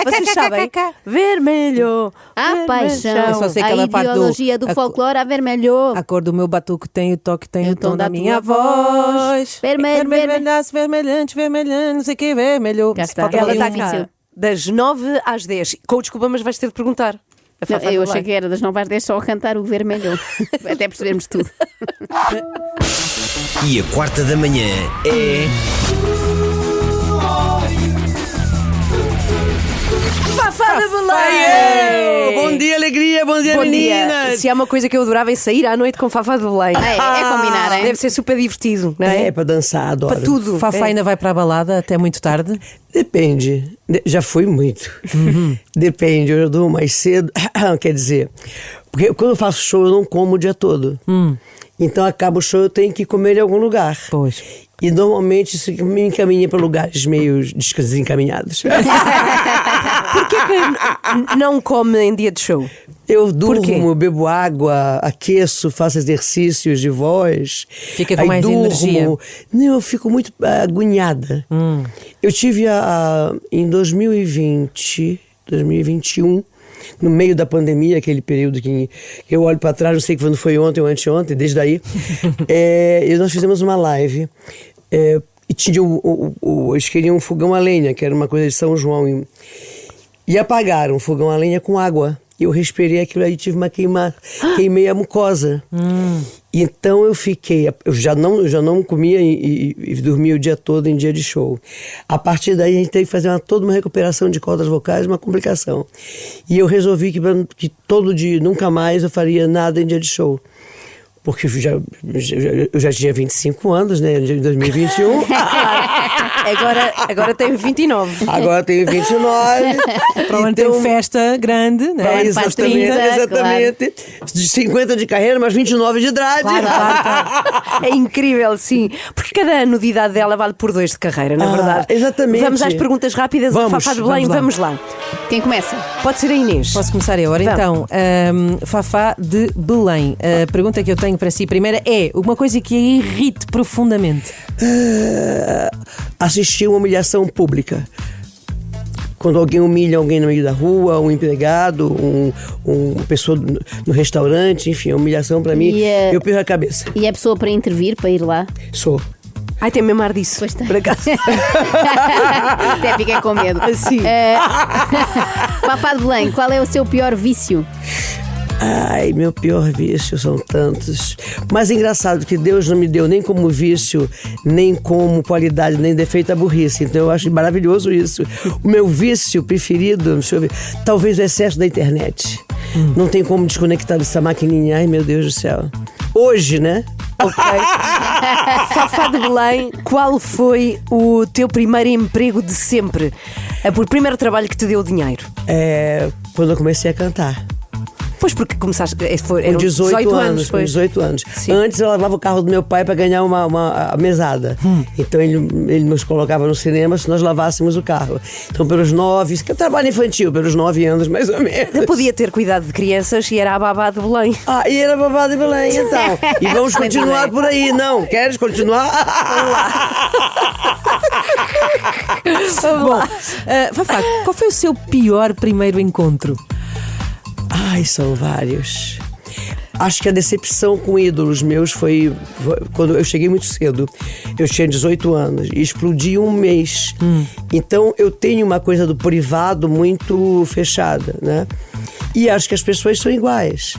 Vocês sabem? Vermelho. A vermelho. paixão. Eu só sei A aquela parte do- ideologia do a- folclore avermelhou. A cor do meu batuque tem o toque, tem E o tom da minha voz. Vermelho, vermelhaço, vermelhante, vermelhante, não sei o que, vermelho. Cá está. Falta Ela ali está um- difícil. cá das 9 às 10. Com desculpa, mas vais ter de perguntar. A Não, Fafá de eu achei Belém. que era das 9 às 10 só a cantar o vermelho. Até percebermos tudo. E a quarta da manhã é. Fafá de Belém! Bom dia, alegria, bom dia, Bom dia. meninas. Se há uma coisa que eu adorava é sair à noite com Fafá de Belém. É combinar, hein? Deve ser super divertido, não é? É para dançar, adoro. Para tudo. Fafá É. ainda vai para a balada até muito tarde? Depende. Já fui muito. Depende, eu durmo mais cedo. Quer dizer, porque quando eu faço show eu não como o dia todo. Então acaba o show, eu tenho que comer em algum lugar. Pois. E normalmente isso me encaminha para lugares meio desencaminhados. Por que não come em dia de show? Eu Por quê? durmo, bebo água, aqueço, faço exercícios de voz. Fica com aí mais durmo. energia. Não, eu fico muito agoniada. Eu tive em 2020, 2021, no meio da pandemia, aquele período que eu olho para trás, não sei quando foi ontem ou anteontem, desde aí, nós fizemos uma live. E tinha eles queriam um fogão a lenha, que era uma coisa de São João. E apagaram o fogão a lenha com água. E eu respirei aquilo aí, tive uma queimei a mucosa. Então eu já não comia e dormia o dia todo em dia de show. A partir daí a gente teve que fazer toda uma recuperação de cordas vocais, uma complicação. E eu resolvi que todo dia, nunca mais eu faria nada em dia de show. Porque eu já tinha 25 anos, né? Em 2021. Agora tenho 29. Agora tenho 29. Para onde tem festa grande, né? Exatamente. De 50 de carreira, mas 29 de idade. Claro. É incrível, sim. Porque cada ano de idade dela vale por 2 de carreira, na verdade. Exatamente. Vamos às perguntas rápidas do Fafá de Belém. Vamos lá. Quem começa? Pode ser a Inês. Posso começar eu? Ora então, Fafá de Belém. A pergunta que eu tenho para si primeira é uma coisa que a irrite profundamente. Assistir uma humilhação pública. Quando alguém humilha alguém no meio da rua, um empregado, uma pessoa no restaurante, enfim, a humilhação pra mim, eu perco a cabeça. E é pessoa para intervir, para ir lá? Sou. Ai, tem mesmo ar disso. Pois tem. Por acaso. Até fiquei com medo. Sim. Fafá de Belém, qual é o seu pior vício? Ai, meu pior vício são tantos. Mas é engraçado que Deus não me deu nem como vício, nem como qualidade, nem defeito a burrice. Então eu acho maravilhoso isso. O meu vício preferido, deixa eu ver, talvez o excesso da internet. Não tem como desconectar dessa maquininha. Ai, meu Deus do céu. Hoje, né? Ok. Fafá de Belém, qual foi o teu primeiro emprego de sempre? O primeiro trabalho que te deu dinheiro? Quando eu comecei a cantar. Pois, porque começaste. Com Eram 18 anos. Com pois. 18 anos. Sim. Antes eu lavava o carro do meu pai para ganhar uma mesada. Então ele nos colocava no cinema se nós lavássemos o carro. Então pelos 9, que é trabalho infantil, pelos 9 anos mais ou menos. Eu podia ter cuidado de crianças e era a babá de Belém. Ah, e era a babá de Belém, então. E vamos continuar por aí, não? Queres continuar? Bom, Fafá, qual foi o seu pior primeiro encontro? Ai, são vários. Acho que a decepção com ídolos meus foi quando eu cheguei muito cedo. Eu tinha 18 anos e explodi um mês. Então eu tenho uma coisa do privado muito fechada, né? E acho que as pessoas são iguais.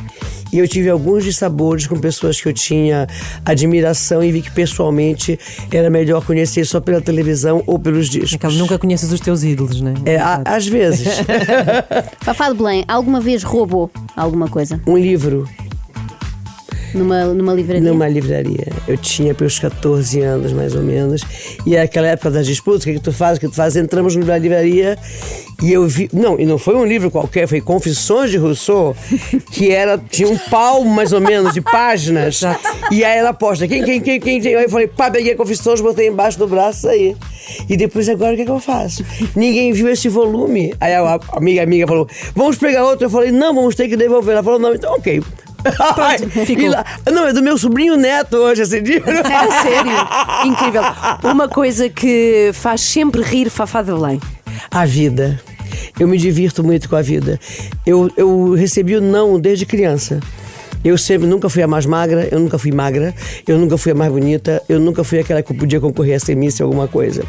E eu tive alguns dissabores com pessoas que eu tinha admiração e vi que pessoalmente era melhor conhecer só pela televisão ou pelos discos. Então, nunca conheces os teus ídolos, não é? Às vezes. Fafá de Belém, alguma vez roubou alguma coisa? Um livro. Numa livraria? Numa livraria. Eu tinha pelos 14 anos, mais ou menos. E era aquela época das disputas, o que tu faz, o que tu faz. Entramos na livraria e eu vi... Não, e não foi um livro qualquer, foi Confissões de Rousseau, que tinha um palmo, mais ou menos, de páginas. E aí ela posta, quem? Aí eu falei, pá, peguei Confissões, botei embaixo do braço, aí. E depois agora o que eu faço? Ninguém viu esse volume. Aí a amiga falou, vamos pegar outro. Eu falei, não, vamos ter que devolver. Ela falou, não, então ok. Não, é do meu sobrinho neto hoje esse livro. É sério, incrível. Uma coisa que faz sempre rir Fafá de Belém. A vida. Eu me divirto muito com a vida. Eu recebi o não desde criança. Eu nunca fui a mais magra, eu nunca fui magra, eu nunca fui a mais bonita, eu nunca fui aquela que podia concorrer a ser Miss alguma coisa.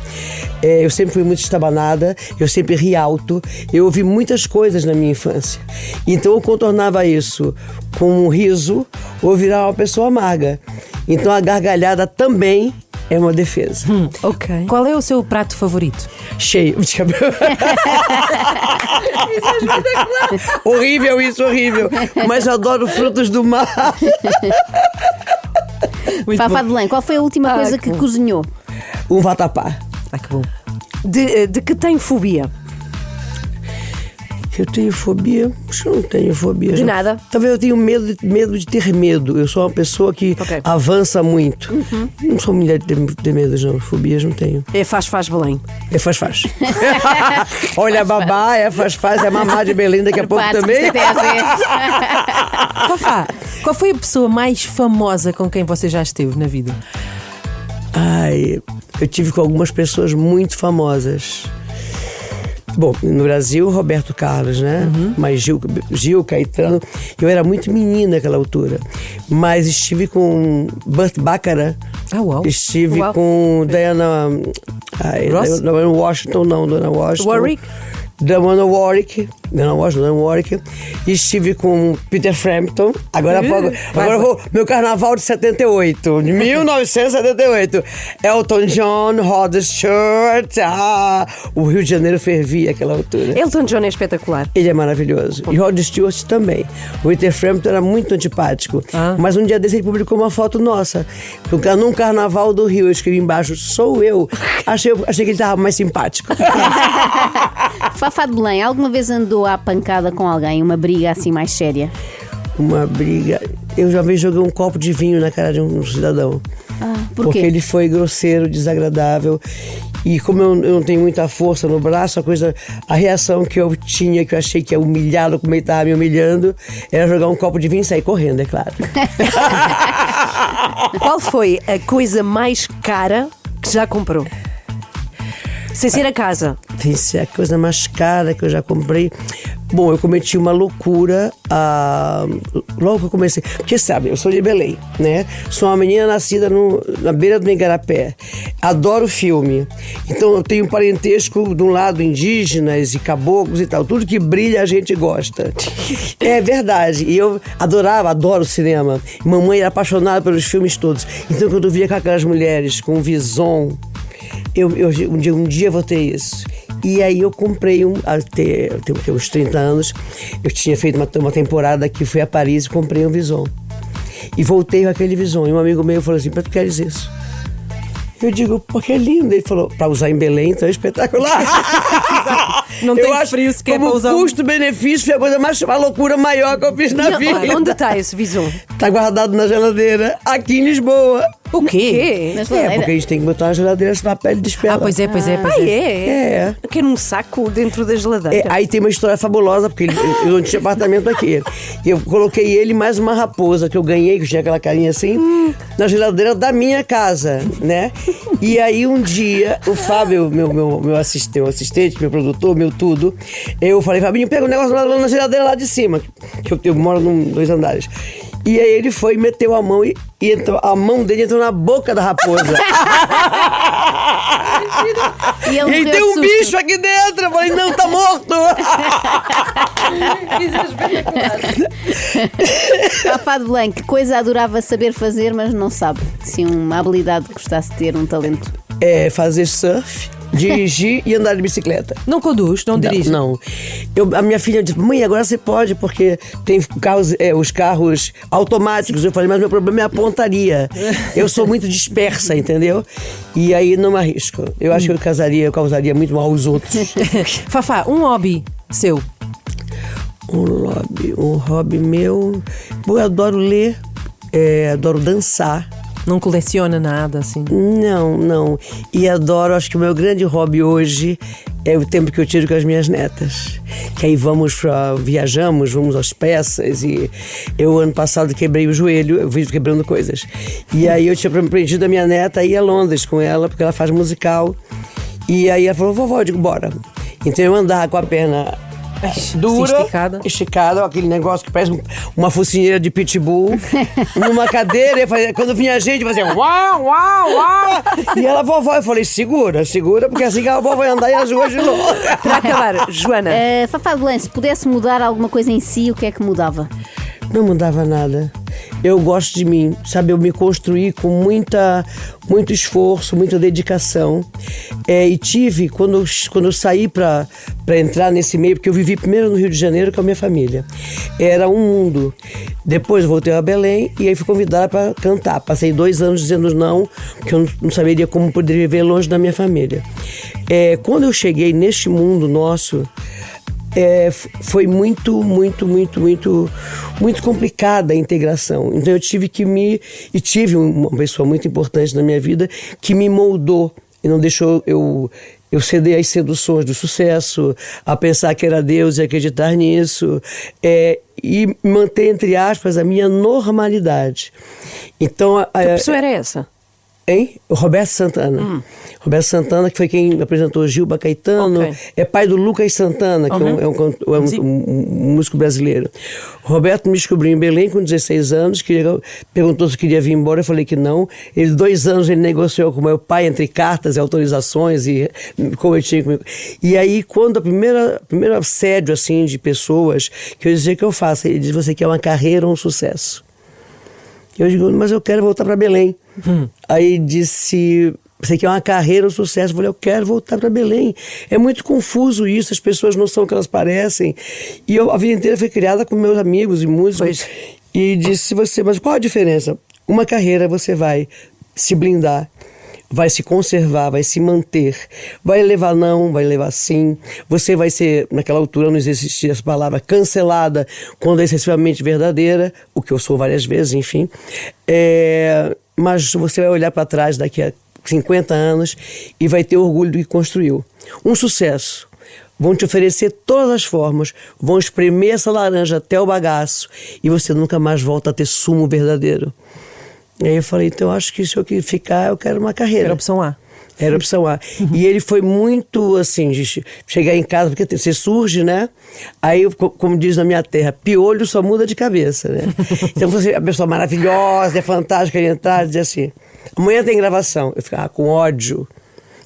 Eu sempre fui muito estabanada, eu sempre ri alto, eu ouvi muitas coisas na minha infância. Então eu contornava isso com um riso ou virar uma pessoa amarga. Então a gargalhada também é uma defesa. Ok. Qual é o seu prato favorito? Cheio de cabelo. Horrível isso, horrível. Mas eu adoro frutos do mar. Fafá de Belém, qual foi a última coisa que cozinhou? Um vatapá. Que bom. De que tem fobia? Eu tenho fobia? Acho que eu não tenho fobia. De nada? Talvez eu tenha medo de ter medo. Eu sou uma pessoa que avança muito. Não sou mulher de ter medo, não. Fobias não tenho. É faz Belém. É faz. Olha a babá, é faz. É mamá de Belém daqui a pouco também. Fafá, qual foi a pessoa mais famosa com quem você já esteve na vida? Ai, eu tive com algumas pessoas muito famosas. Bom, no Brasil, Roberto Carlos, né? Mas Gil, Caetano. Eu era muito menina naquela altura. Mas estive com Burt Bacharach. Uau. Estive com Diana Washington, não, Dona Washington. Dona Warwick. Estive com Peter Frampton. Agora vou. Meu carnaval de 78. De 1978. Elton John, Rod Stewart. O Rio de Janeiro fervia àquela altura. Elton John é espetacular. Ele é maravilhoso. E Rod Stewart também. O Peter Frampton era muito antipático. Mas um dia desse ele publicou uma foto nossa. Num carnaval do Rio. Eu escrevi embaixo, sou eu. Achei que ele estava mais simpático. Fafá de Belém, alguma vez andou à pancada com alguém? Uma briga assim mais séria? Uma briga... Eu já joguei um copo de vinho na cara de um cidadão. Por quê? Porque ele foi grosseiro, desagradável. E como eu não tenho muita força no braço, a reação que eu tinha, que eu achei que ia humilhá-lo, como ele estava me humilhando, era jogar um copo de vinho e sair correndo, é claro. Qual foi a coisa mais cara que já comprou? Sem ser a casa. Sem ser a coisa mais cara que eu já comprei. Bom, eu cometi uma loucura logo que eu comecei. Porque sabe, eu sou de Belém, né? Sou uma menina nascida na beira do Igarapé. Adoro filme. Então eu tenho um parentesco de um lado indígenas e caboclos e tal. Tudo que brilha a gente gosta. É verdade. E eu adoro cinema. Mamãe era apaixonada pelos filmes todos. Então quando eu via com aquelas mulheres com vison, um dia eu vou ter isso. E aí eu comprei tenho uns 30 anos, eu tinha feito uma temporada que fui a Paris e comprei um vison. E voltei com aquele vison. E um amigo meu falou assim, pra tu queres isso? Eu digo, porque é lindo. Ele falou, pra usar em Belém, então é espetacular. Não tem frio sequer como para usar. Custo-benefício foi a coisa uma loucura maior que eu fiz na vida. Onde está esse Visum? Tá guardado na geladeira, aqui em Lisboa. O quê? Na geladeira? Porque a gente tem que botar na geladeira, senão a pele despela. Pois é. É. Quer um saco dentro da geladeira? Aí tem uma história fabulosa, porque eu não tinha apartamento aqui. E eu coloquei ele mais uma raposa que eu ganhei, que tinha aquela carinha assim, na geladeira da minha casa, né? E aí um dia, o Fábio, meu assistente, meu produtor, meu tudo, eu falei, Fabinho, pega o negócio lá na geladeira lá de cima, que eu moro em 2 andares. E aí ele foi, meteu a mão e a mão dele entrou na boca da raposa. E ele tem um bicho aqui dentro. Eu falei, não, tá morto. Fafá de Belém, que coisa adorava saber fazer, mas não sabe. Se uma habilidade que gostasse de ter, um talento. É fazer surf, dirigir e andar de bicicleta. Não conduz, não dirige? Não. A minha filha disse, mãe, agora você pode, porque tem carros, os carros automáticos. Eu falei, mas meu problema é a pontaria. Eu sou muito dispersa, entendeu? E aí não me arrisco. Eu acho que eu causaria muito mal aos outros. Fafá, um hobby seu? Um hobby meu... Eu adoro ler, adoro dançar. Não coleciona nada, assim? Não. E adoro, acho que o meu grande hobby hoje é o tempo que eu tiro com as minhas netas. Que aí viajamos, vamos às peças. E eu, ano passado, quebrei o joelho, eu vivo quebrando coisas. E aí eu tinha prometido a minha neta ir a Londres com ela, porque ela faz musical. E aí ela falou, vovó, eu digo, bora. Então eu andava com a perna dura, esticada, aquele negócio que parece uma focinheira de pitbull, numa cadeira, quando vinha gente, fazia uau, uau, uau. E ela, vovó, eu falei, segura, porque assim que a vovó vai andar e as ruas de novo. Para acabar, Joana. Fafá de Belém, se pudesse mudar alguma coisa em si, o que é que mudava? Não mudava nada. Eu gosto de mim, sabe? Eu me construí com muito esforço, muita dedicação. E tive, quando eu saí para entrar nesse meio, porque eu vivi primeiro no Rio de Janeiro com a minha família. Era um mundo. Depois voltei a Belém e aí fui convidada para cantar. Passei 2 anos dizendo não, porque eu não saberia como poderia viver longe da minha família. Quando eu cheguei neste mundo nosso, foi muito complicada a integração. Então eu tive uma pessoa muito importante na minha vida que me moldou e não deixou eu ceder às seduções do sucesso, a pensar que era Deus e acreditar nisso, e manter, entre aspas, a minha normalidade. Então, que pessoa era essa? O Roberto Santana. Roberto Santana, que foi quem apresentou Gilba Caetano, é pai do Lucas Santana, que é um músico brasileiro. O Roberto me descobriu em Belém com 16 anos, perguntou se queria vir embora, eu falei que não. 2 anos ele negociou com meu pai entre cartas e autorizações e convertia comigo. E aí, quando a primeira assédio assim, de pessoas, que eu dizia que eu faço, ele diz, você quer uma carreira ou um sucesso? Eu digo, mas eu quero voltar para Belém. Aí disse, você quer uma carreira ou sucesso? Eu falei, eu quero voltar para Belém. É muito confuso isso, as pessoas não são o que elas parecem. E a vida inteira fui criada com meus amigos e músicos. E disse, mas qual a diferença? Uma carreira você vai se blindar, vai se conservar, vai se manter, vai levar não, vai levar sim. Você vai ser, naquela altura não existia essa palavra, cancelada quando é excessivamente verdadeira, o que eu sou várias vezes, enfim. Mas você vai olhar para trás daqui a 50 anos e vai ter orgulho do que construiu. Um sucesso. Vão te oferecer todas as formas, vão espremer essa laranja até o bagaço e você nunca mais volta a ter sumo verdadeiro. E aí eu falei, então eu acho que se eu ficar, eu quero uma carreira. Era a opção A. Era a opção A. E ele foi muito assim, de chegar em casa, porque você surge, né? Aí, como diz na minha terra, piolho só muda de cabeça, né? Então você, a pessoa maravilhosa, é fantástica, ele entrar e dizer assim, amanhã tem gravação. Eu ficava com ódio.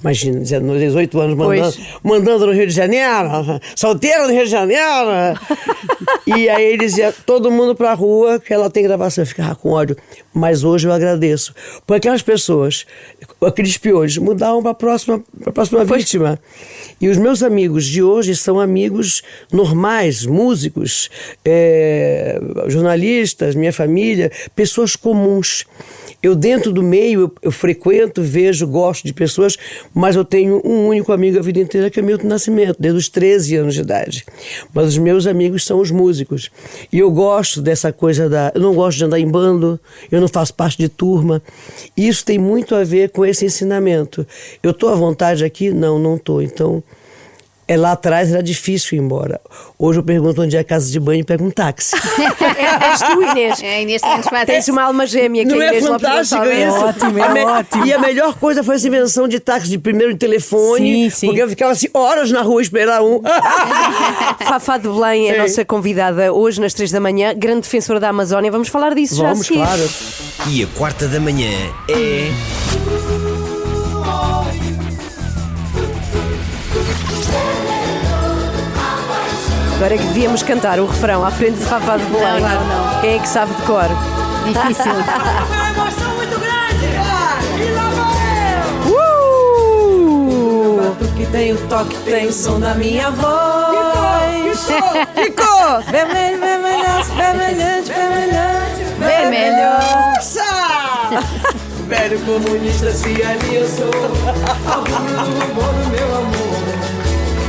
Imagina, 18 anos mandando no Rio de Janeiro, solteira no Rio de Janeiro. E aí ele dizia, todo mundo pra rua, que ela tem gravação. Eu ficava com ódio. Mas hoje eu agradeço. Porque aquelas pessoas, aqueles piolhos, mudaram pra próxima vítima. E os meus amigos de hoje são amigos normais, músicos, jornalistas, minha família, pessoas comuns. Eu dentro do meio, eu frequento, vejo, gosto de pessoas Mas eu tenho um único amigo a vida inteira, que é Milton Nascimento, desde os 13 anos de idade. Mas os meus amigos são os músicos. E eu gosto dessa coisa eu não gosto de andar em bando, eu não faço parte de turma. E isso tem muito a ver com esse ensinamento. Eu estou à vontade aqui? Não estou. Então, lá atrás era difícil ir embora. Hoje eu pergunto onde é a casa de banho e pego um táxi. És tu, Inês. É, Inês também nos faz Tens uma alma gêmea que Não a é Inês Lopes fantástico Gonçalves. isso? Ótimo. E a melhor coisa foi essa invenção de táxi de primeiro de telefone, Sim. porque eu ficava assim horas na rua esperar um. Fafá de Belém é a nossa convidada hoje nas 3 da manhã, grande defensora da Amazónia. Vamos falar disso já a Vamos, seguir. claro. E a quarta da manhã é. Agora é que devíamos cantar o refrão à frente de Fafá de Belém. Não. Quem é que sabe de cor? Difícil. Que tem o toque, tem o som da minha voz. Ficou! Vermelho, vermelhante. Vermelho. Velho comunista, se ali eu sou. Ao rubro do meu amor.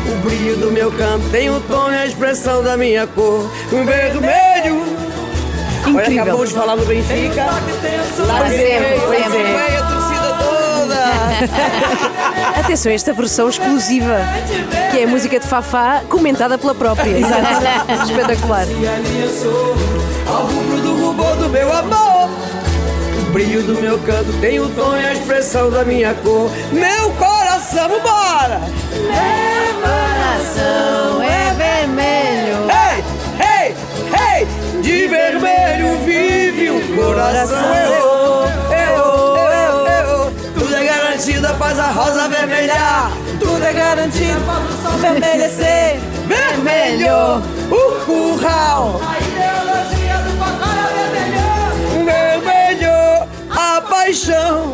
O brilho do meu canto tem o tom e a expressão da minha cor. Um vermelho. Olha, Incrível. acabou de falar no Benfica. Lá Pois é, pois é. a torcida toda. Atenção a esta versão exclusiva, que é a música de Fafá comentada pela própria. Exato. Espetacular. Se ali eu sou. Ao rubro do meu amor. O brilho do meu canto tem o tom e a expressão da minha cor. Meu coração, vambora! Meu coração é vermelho. Hey! De vermelho vive o coração. Tudo é garantido após a rosa vermelhar. Tudo é garantido, vermelhecer. Vermelho, o curral. Vermelho, a paixão.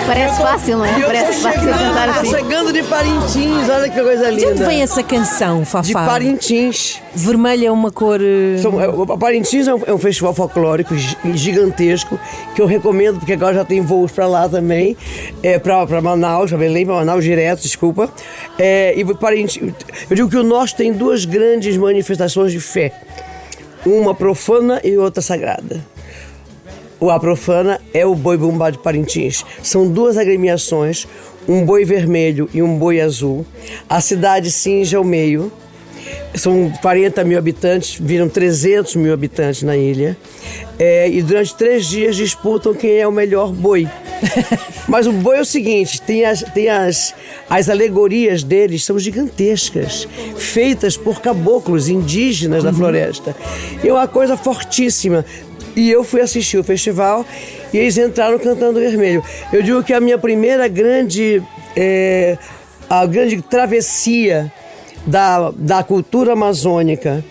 Parece fácil, não é? Parece fácil cantar assim. Chegando de Parintins, olha que coisa linda. De onde vem essa canção, Fafá? De Parintins. Vermelho é uma cor... Parintins é um festival folclórico gigantesco que eu recomendo, porque agora já tem voos para lá também, para Manaus, para Belém, para Manaus direto, desculpa. E Parintins, eu digo que o Norte tem duas grandes manifestações de fé, uma profana e outra sagrada. A profana é o boi bumbá de Parintins. São duas agremiações, um boi vermelho e um boi azul. A cidade cinge ao meio. São 40 mil habitantes, viram 300 mil habitantes na ilha. E durante 3 dias disputam quem é o melhor boi. Mas o boi é o seguinte, as alegorias deles são gigantescas, feitas por caboclos indígenas da floresta. É uma coisa fortíssima. E eu fui assistir o festival e eles entraram cantando vermelho. Eu digo que a minha primeira grande travessia da cultura amazônica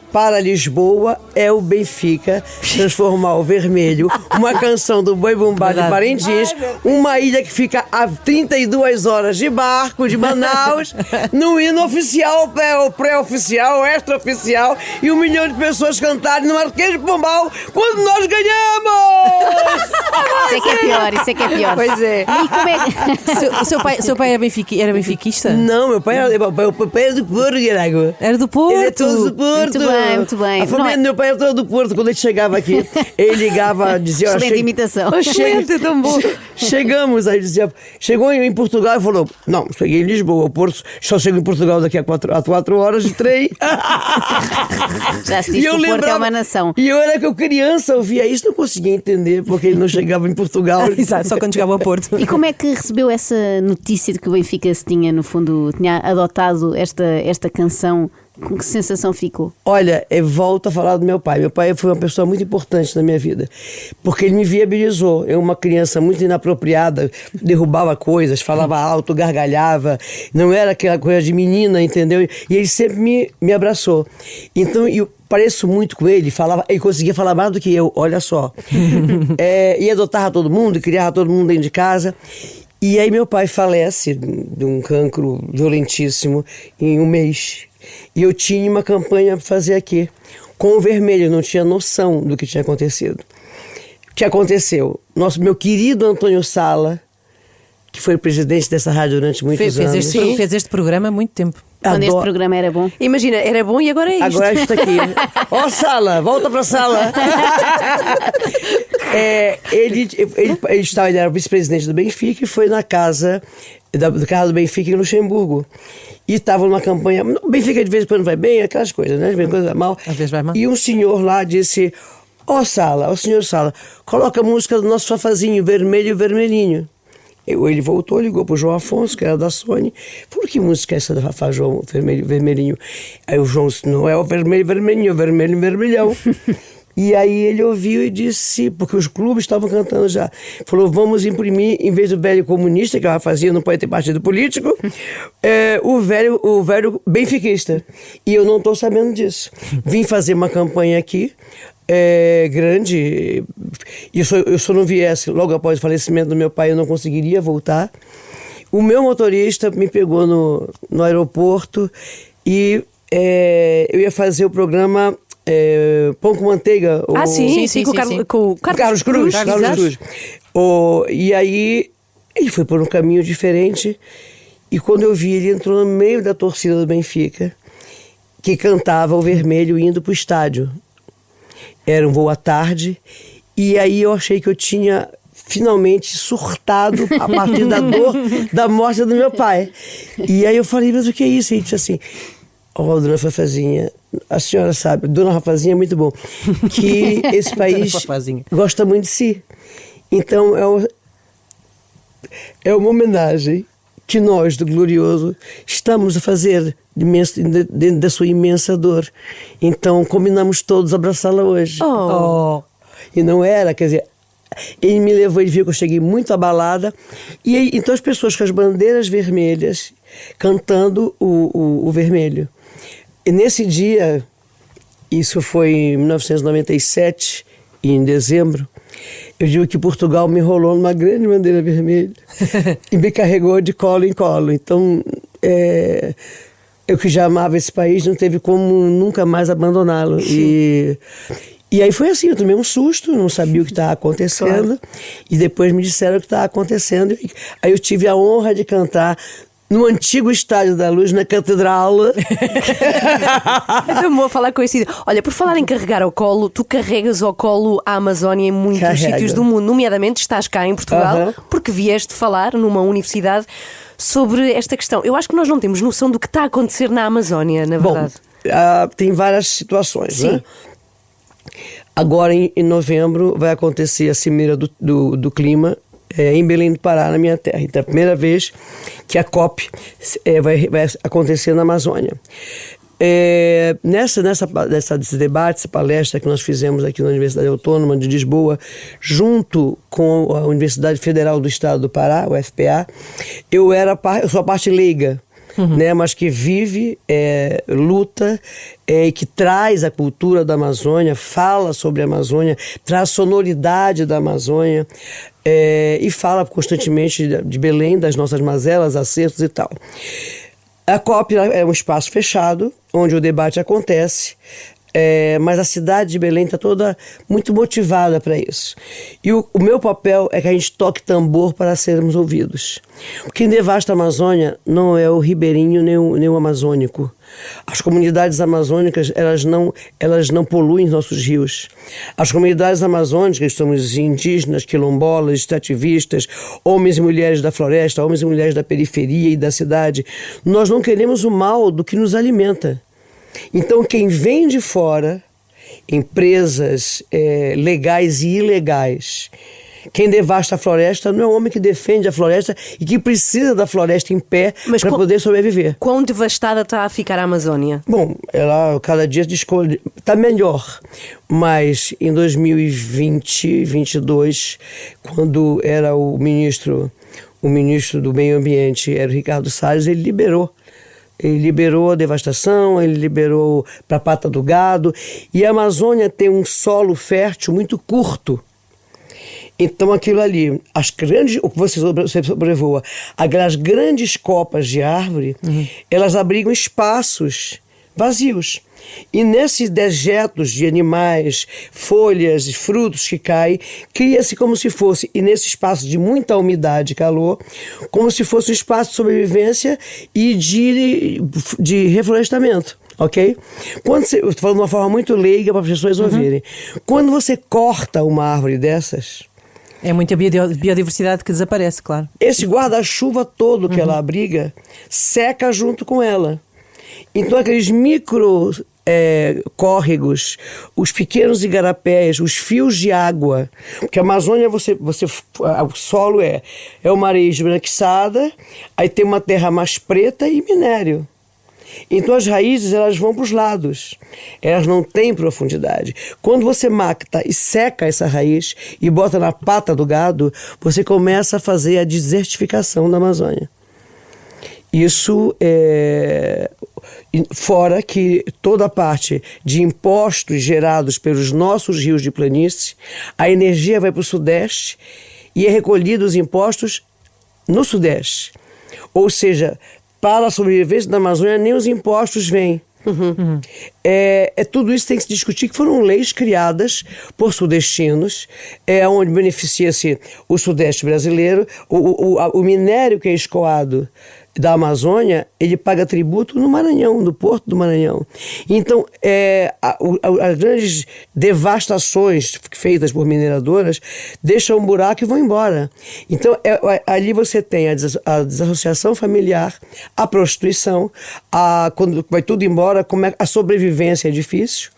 para Lisboa é o Benfica transformar o vermelho, uma canção do Boi Bumbá de Parintins, uma ilha que fica a 32 horas de barco de Manaus, no hino oficial, pré-oficial, extra-oficial, e 1 milhão de pessoas cantarem no Marquês de Pombal quando nós ganhamos! Isso é que é pior. Pois é. E como é Seu pai era benfiquista? Não, meu pai era do Porto, Guilherme. Era do Porto? Ele é todo do Porto. Muito bem. A família do meu pai era toda do Porto. Quando ele chegava aqui, ele ligava, dizia... Excelente imitação. Excelente, tão bom. Chegamos, aí dizia... Chegou em Portugal e falou... Não, cheguei em Lisboa, o Porto... Só chego em Portugal daqui a 4 horas de trem. Já se diz que o Porto é uma nação. E eu era que eu criança, ouvia isso, não conseguia entender porque ele não chegava em Portugal. Exato, só quando chegava ao Porto. E como é que recebeu essa notícia de que o Benfica se tinha, no fundo, tinha adotado esta canção? Com que sensação ficou? Olha, volto a falar do meu pai. Meu pai foi uma pessoa muito importante na minha vida, porque ele me viabilizou. Eu, uma criança muito inapropriada, derrubava coisas, falava alto, gargalhava, não era aquela coisa de menina, entendeu? E ele sempre me abraçou. Então, eu pareço muito com ele, ele conseguia falar mais do que eu, olha só. E adotava todo mundo, criava todo mundo dentro de casa. E aí meu pai falece de um cancro violentíssimo em 1 mês. E eu tinha uma campanha para fazer aqui, com o vermelho, eu não tinha noção do que tinha acontecido. que aconteceu? Meu querido Antônio Sala, que foi o presidente dessa rádio durante muitos anos. Fez este programa há muito tempo. Quando este programa era bom. Imagina, era bom e agora é isto. Agora é isto aqui. Ó, Sala, volta pra sala. Ele era vice-presidente do Benfica e foi na casa do Benfica em Luxemburgo. E estava numa campanha. O Benfica de vez em quando vai bem, aquelas coisas, né? De vez em quando vai mal. Às vezes vai mal. E um senhor lá disse: ó, senhor Sala, coloca a música do nosso Fafazinho, Vermelho e Vermelhinho. Ele voltou, ligou pro João Afonso, que era da Sony. Por que música é essa da Fafá, João, Vermelhinho? Aí o João disse: não é o Vermelho e Vermelhinho, é o Vermelho e Vermelhão. E aí ele ouviu e disse, porque os clubes estavam cantando já, falou: vamos imprimir, em vez do velho comunista, que ela fazia, não pode ter partido político, o velho benfiquista. E eu não estou sabendo disso. Vim fazer uma campanha aqui, grande, e se eu não viesse logo após o falecimento do meu pai, eu não conseguiria voltar. O meu motorista me pegou no aeroporto e eu ia fazer o programa Pão com Manteiga. Sim, com o Carlos Cruz. E aí ele foi por um caminho diferente, e quando eu vi, ele entrou no meio da torcida do Benfica, que cantava o Vermelho indo pro estádio. Era um voo à tarde, e aí eu achei que eu tinha finalmente surtado a partir da dor da morte do meu pai. E aí eu falei: mas o que é isso? E ele disse assim: ó, dona Fafazinha, a senhora sabe, dona Rafazinha é muito bom, que esse país gosta muito de si. Então é uma homenagem que nós, do Glorioso, estamos a fazer dentro da sua imensa dor. Então combinamos todos abraçá-la hoje. E não era, quer dizer, ele me levou, ele viu que eu cheguei muito abalada, e aí, então as pessoas com as bandeiras vermelhas cantando o vermelho. E nesse dia, isso foi em 1997, em dezembro, eu digo que Portugal me enrolou numa grande bandeira vermelha e me carregou de colo em colo. Então, eu que já amava esse país, não teve como nunca mais abandoná-lo. E aí foi assim, eu tomei um susto, não sabia o que estava acontecendo, e depois me disseram o que estava acontecendo. Aí eu tive a honra de cantar no antigo Estádio da Luz, na Catedral. Então vou falar coincidido. Olha, por falar em carregar ao colo, tu carregas ao colo a Amazónia em muitos sítios do mundo, nomeadamente estás cá em Portugal, porque vieste falar numa universidade sobre esta questão. Eu acho que nós não temos noção do que está a acontecer na Amazónia, na verdade. Bom, tem várias situações, né? Agora, em novembro, vai acontecer a Cimeira do Clima, em Belém do Pará, na minha terra. Então é a primeira vez que a COP vai acontecer na Amazônia. Nesse debate, essa palestra que nós fizemos aqui na Universidade Autônoma de Lisboa, junto com a Universidade Federal do Estado do Pará, o UFPA, eu sou a parte leiga, né, mas que vive, luta, que traz a cultura da Amazônia, fala sobre a Amazônia, traz sonoridade da Amazônia, e fala constantemente de Belém, das nossas mazelas, acertos e tal. A COP é um espaço fechado, onde o debate acontece, mas a cidade de Belém está toda muito motivada para isso. E o meu papel é que a gente toque tambor para sermos ouvidos. Quem devasta a Amazônia não é o ribeirinho nem o amazônico. As comunidades amazônicas, elas não poluem nossos rios. As comunidades amazônicas, somos indígenas, quilombolas, extrativistas, homens e mulheres da floresta, homens e mulheres da periferia e da cidade, nós não queremos o mal do que nos alimenta. Então, quem vem de fora, empresas legais e ilegais, quem devasta a floresta não é o homem que defende a floresta e que precisa da floresta em pé para poder sobreviver. Quão devastada está a ficar a Amazônia? Bom, ela cada dia está melhor, mas em 2020, 2022, quando era o ministro do Meio Ambiente, era o Ricardo Salles, ele liberou a devastação, ele liberou para a pata do gado, e a Amazônia tem um solo fértil muito curto. Então aquilo ali, o que você sobrevoa, aquelas grandes copas de árvore, elas abrigam espaços vazios. E nesses dejetos de animais, folhas e frutos que caem, cria-se como se fosse, e nesse espaço de muita umidade e calor, como se fosse um espaço de sobrevivência e de reflorestamento. Ok? Eu estou falando de uma forma muito leiga para as pessoas ouvirem. Quando você corta uma árvore dessas... É muita biodiversidade que desaparece, claro. Esse guarda-chuva todo que ela abriga seca junto com ela. Então aqueles micro córregos, os pequenos igarapés, os fios de água, porque a Amazônia o solo é uma areia esbranquiçada, aí tem uma terra mais preta e minério. Então as raízes elas vão para os lados, elas não têm profundidade. Quando você mata e seca essa raiz e bota na pata do gado, você começa a fazer a desertificação da Amazônia. Isso fora que toda a parte de impostos gerados pelos nossos rios de planície, a energia vai para o Sudeste e é recolhido os impostos no Sudeste. Ou seja, para a sobrevivência da Amazônia, nem os impostos vêm. Tudo isso tem que se discutir, que foram leis criadas por sudestinos, onde beneficia-se o Sudeste brasileiro. O minério que é escoado da Amazônia, ele paga tributo no Maranhão, no Porto do Maranhão. Então, as grandes devastações feitas por mineradoras deixam um buraco e vão embora. Então, ali você tem a desassociação familiar, a prostituição, quando vai tudo embora, a sobrevivência é difícil,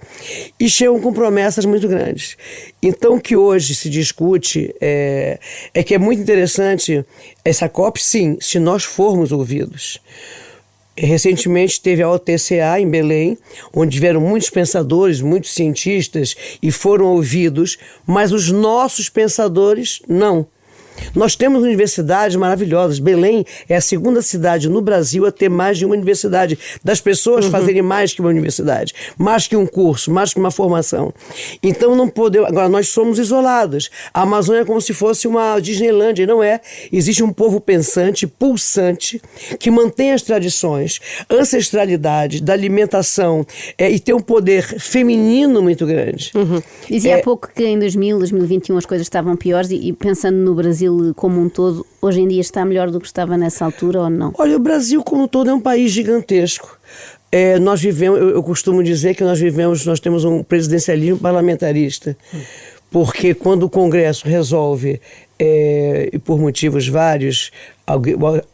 e chegam com promessas muito grandes. Então, o que hoje se discute é que é muito interessante essa COP, sim, se nós formos ouvidos. Recentemente teve a OTCA em Belém, onde tiveram muitos pensadores, muitos cientistas e foram ouvidos, mas os nossos pensadores não. Nós temos universidades maravilhosas. Belém é a segunda cidade no Brasil a ter mais de uma universidade, das pessoas fazerem mais que uma universidade, mais que um curso, mais que uma formação. Então não podemos. Agora, nós somos isolados. A Amazônia é como se fosse uma Disneylândia, não é? Existe um povo pensante, pulsante, que mantém as tradições, ancestralidade, da alimentação e tem um poder feminino muito grande. Dizia há pouco que em 2021 as coisas estavam piores e pensando no Brasil como um todo, hoje em dia está melhor do que estava nessa altura ou não? Olha, o Brasil como um todo é um país gigantesco. Nós vivemos, eu costumo dizer que nós temos um presidencialismo parlamentarista, porque quando o Congresso resolve, e por motivos vários,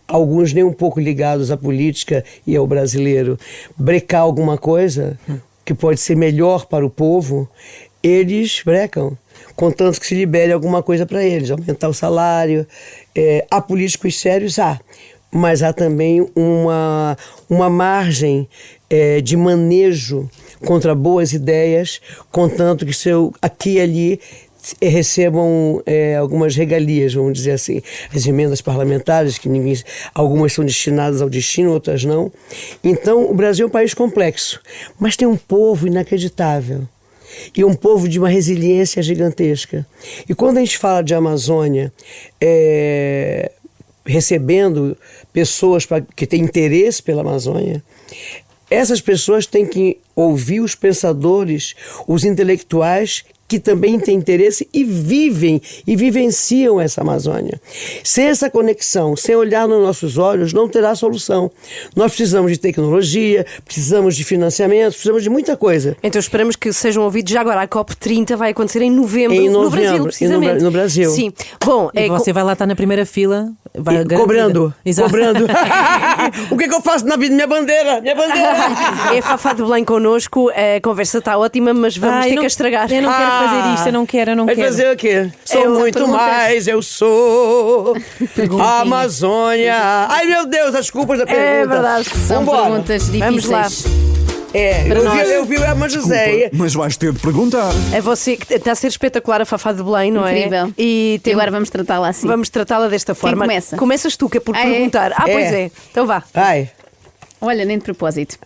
alguns nem um pouco ligados à política e ao brasileiro, brecar alguma coisa que pode ser melhor para o povo, eles brecam, contanto que se libere alguma coisa para eles, aumentar o salário. Há políticos sérios, mas há também uma margem de manejo contra boas ideias, contanto que aqui e ali recebam algumas regalias, vamos dizer assim. As emendas parlamentares, que algumas são destinadas ao destino, outras não. Então, o Brasil é um país complexo, mas tem um povo inacreditável. E um povo de uma resiliência gigantesca. E quando a gente fala de Amazônia, recebendo pessoas que têm interesse pela Amazônia, essas pessoas têm que ouvir os pensadores, os intelectuais que também têm interesse e vivem e vivenciam essa Amazônia. Sem essa conexão, sem olhar nos nossos olhos, não terá solução. Nós precisamos de tecnologia, precisamos de financiamento, precisamos de muita coisa. Então esperamos que sejam ouvidos já agora. A COP30 vai acontecer em novembro, no Brasil, precisamente. No Brasil. Sim. Bom, e você vai lá estar na primeira fila, cobrando. Exato. Cobrando. O que eu faço na vida? Minha bandeira! É Fafá de Belém connosco. A conversa está ótima, mas vamos ter que estragar. Eu não quero fazer isto, eu não quero. Vai fazer o quê? Sou muito mais, eu sou a Amazônia. Ai, meu Deus, as culpas da pergunta. É verdade. São perguntas difíceis. Vamos lá. Eu vi o Emma José. Mas vais ter de perguntar. É você que está a ser espetacular, a Fafá de Belém, não é? Incrível. E agora vamos tratá-la assim. Vamos tratá-la desta forma. Quem começa? Começas tu, que é por perguntar. Pois é. Então vá. Vai. Olha, nem de propósito.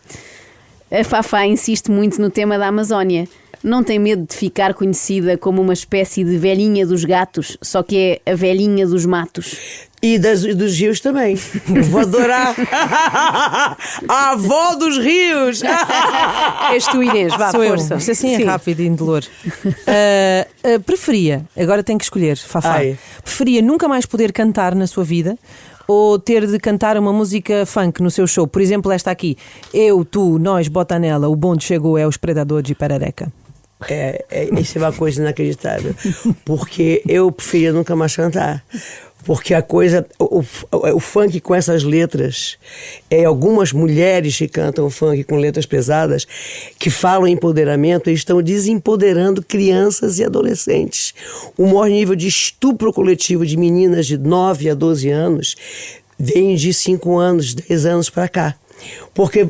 A Fafá insiste muito no tema da Amazónia. Não tem medo de ficar conhecida como uma espécie de velhinha dos gatos, só que é a velhinha dos matos? E dos rios também. Vou adorar. A avó dos rios. És tu, Inês, vá, Sou força. eu. Isto assim é rápido e indolor. Preferia, agora tem que escolher, Fafá. Preferia nunca mais poder cantar na sua vida ou ter de cantar uma música funk no seu show? Por exemplo, esta aqui. Eu, tu, nós, Botanella, o bonde chegou, é os predadores de Perereca. Isso é uma coisa inacreditável. Porque eu preferia nunca mais cantar. Porque a coisa, o funk com essas letras, algumas mulheres que cantam funk com letras pesadas, que falam em empoderamento, eles estão desempoderando crianças e adolescentes. O maior nível de estupro coletivo de meninas de 9 a 12 anos vem de 5 anos, 10 anos para cá. Porque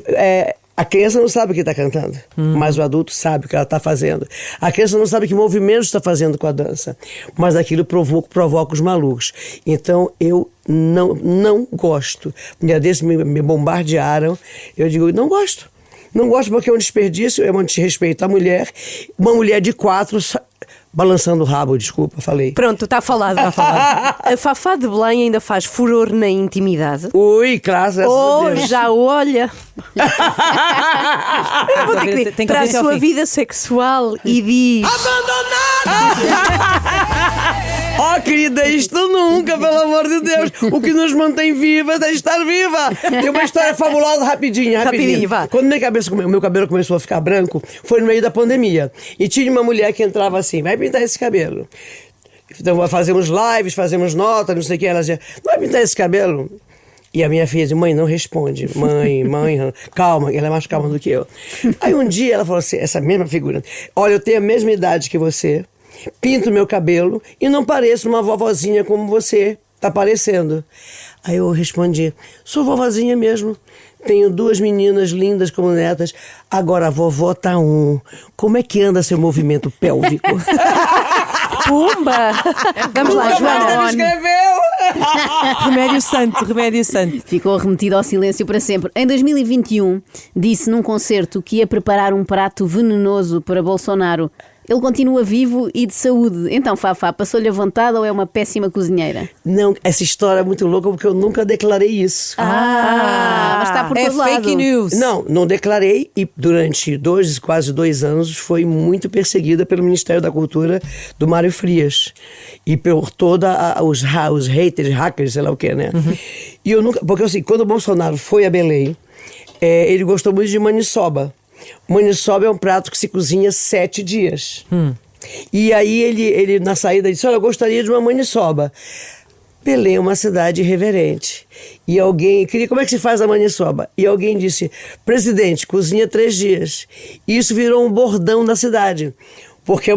a criança não sabe o que está cantando, mas o adulto sabe o que ela está fazendo. A criança não sabe que movimento está fazendo com a dança, mas aquilo provoca os malucos. Então eu não gosto. Um dia desses me bombardearam, eu digo, não gosto. Não gosto porque é um desperdício, é um desrespeito à mulher. Uma mulher de 4... balançando o rabo, desculpa, falei. Pronto, está falado. A Fafá de Belém ainda faz furor na intimidade? Ui, claro. Ou já olha para a sua vida sexual e diz... Oh, querida, isto nunca, pelo amor de Deus. O que nos mantém vivas é estar viva. Tem uma história fabulosa, rapidinho. Vá. Quando meu cabelo começou a ficar branco, foi no meio da pandemia. E tinha uma mulher que entrava assim, vai pintar esse cabelo. Então, fazemos lives, fazemos notas, não sei o que. Ela dizia, não vai pintar esse cabelo? E a minha filha disse, mãe, não responde. Mãe, calma, ela é mais calma do que eu. Aí um dia ela falou assim, essa mesma figura, olha, eu tenho a mesma idade que você, pinto meu cabelo e não pareço uma vovozinha como você tá parecendo. Aí eu respondi, sou vovozinha mesmo. Tenho 2 meninas lindas como netas. Agora a vovó tá Como é que anda seu movimento pélvico? Pumba! Vamos lá, Joana. Remédio santo. Ficou remetido ao silêncio para sempre. Em 2021, disse num concerto que ia preparar um prato venenoso para Bolsonaro. Ele continua vivo e de saúde. Então, Fafá, passou-lhe a vontade ou é uma péssima cozinheira? Não, essa história é muito louca porque eu nunca declarei isso. Mas está por todo lado. É fake news. Não declarei e durante quase 2 anos foi muito perseguida pelo Ministério da Cultura do Mário Frias e por os haters, hackers, sei lá o que, né? E eu nunca, porque assim, quando o Bolsonaro foi a Belém, ele gostou muito de maniçoba. Maniçoba é um prato que se cozinha 7 dias. E aí ele na saída disse, olha, eu gostaria de uma maniçoba. Belém é uma cidade irreverente. E alguém queria, como é que se faz a maniçoba? E alguém disse, presidente, cozinha 3 dias. E isso virou um bordão na cidade. Porque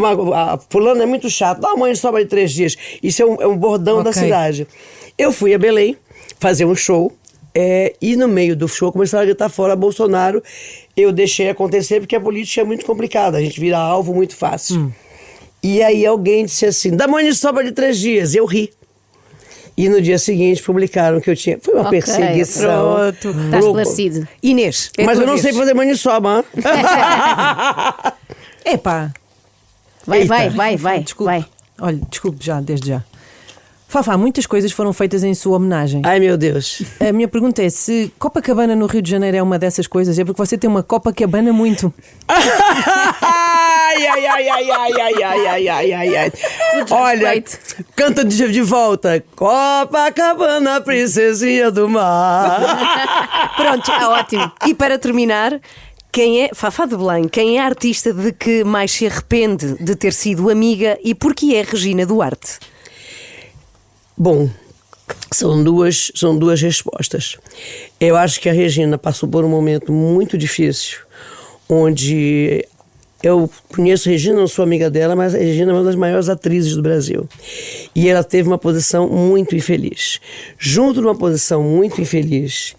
fulano é muito chato, dá uma maniçoba de 3 dias. Isso é um bordão da cidade. Eu fui a Belém fazer um show. E no meio do show começaram a gritar fora Bolsonaro. Eu deixei acontecer porque a política é muito complicada, a gente vira alvo muito fácil. E aí alguém disse assim, dá maniçoba de 3 dias. Eu ri. E no dia seguinte publicaram que eu tinha... Foi uma perseguição. Pronto, está esclarecido. Inês, mas eu não sei fazer maniçoba. Epá. Vai. Desculpe. Olha, desculpe desde já. Fafá, muitas coisas foram feitas em sua homenagem. Ai, meu Deus. A minha pergunta é se Copacabana no Rio de Janeiro é uma dessas coisas, é porque você tem uma Copacabana muito. Ai. Olha, canta de volta. Copacabana, princesinha do mar. Pronto, ótimo. E para terminar... Fafá de Belém, quem é a artista de que mais se arrepende de ter sido amiga e porquê é Regina Duarte? Bom, são duas respostas. Eu acho que a Regina passou por um momento muito difícil, onde eu conheço a Regina, não sou amiga dela, mas a Regina é uma das maiores atrizes do Brasil. E ela teve uma posição muito infeliz. Junto de uma posição muito infeliz,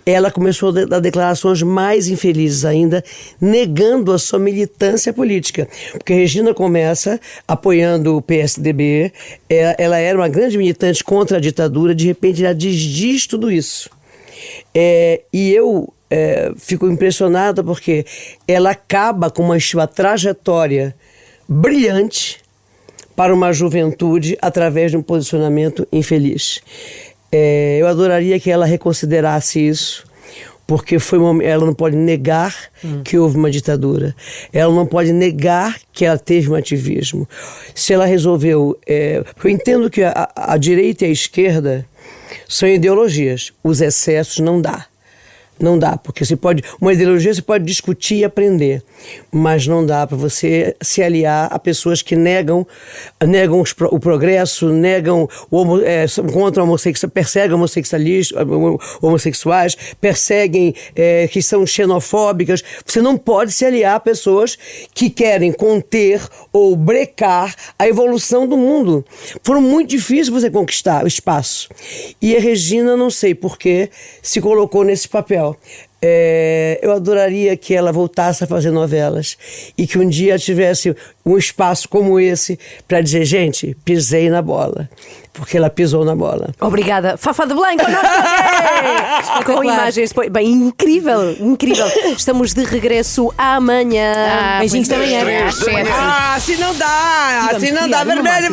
ela começou a dar declarações mais infelizes ainda, negando a sua militância política. Porque a Regina começa apoiando o PSDB, ela era uma grande militante contra a ditadura, de repente ela desdiz tudo isso. E eu fico impressionada porque ela acaba com uma trajetória brilhante para uma juventude através de um posicionamento infeliz. Eu adoraria que ela reconsiderasse isso, porque ela não pode negar que houve uma ditadura. Ela não pode negar que ela teve um ativismo. Se ela resolveu... porque eu entendo que a direita e a esquerda são ideologias. Os excessos não dá. Não dá, porque uma ideologia você pode discutir e aprender, mas não dá para você se aliar a pessoas que negam o progresso, negam contra homossexuais, perseguem homossexuais, perseguem que são xenofóbicas. Você não pode se aliar a pessoas que querem conter ou brecar a evolução do mundo. Foram muito difíceis você conquistar o espaço. E a Regina, não sei por que, se colocou nesse papel. Eu adoraria que ela voltasse a fazer novelas e que um dia tivesse um espaço como esse para dizer, gente, pisei na bola. Porque ela pisou na bola. Obrigada. Fafá de Blanco, com imagens. Bem, incrível, incrível. Estamos de regresso amanhã. Beijinhos da manhã. Assim não dá. Assim não dá. Vermelho.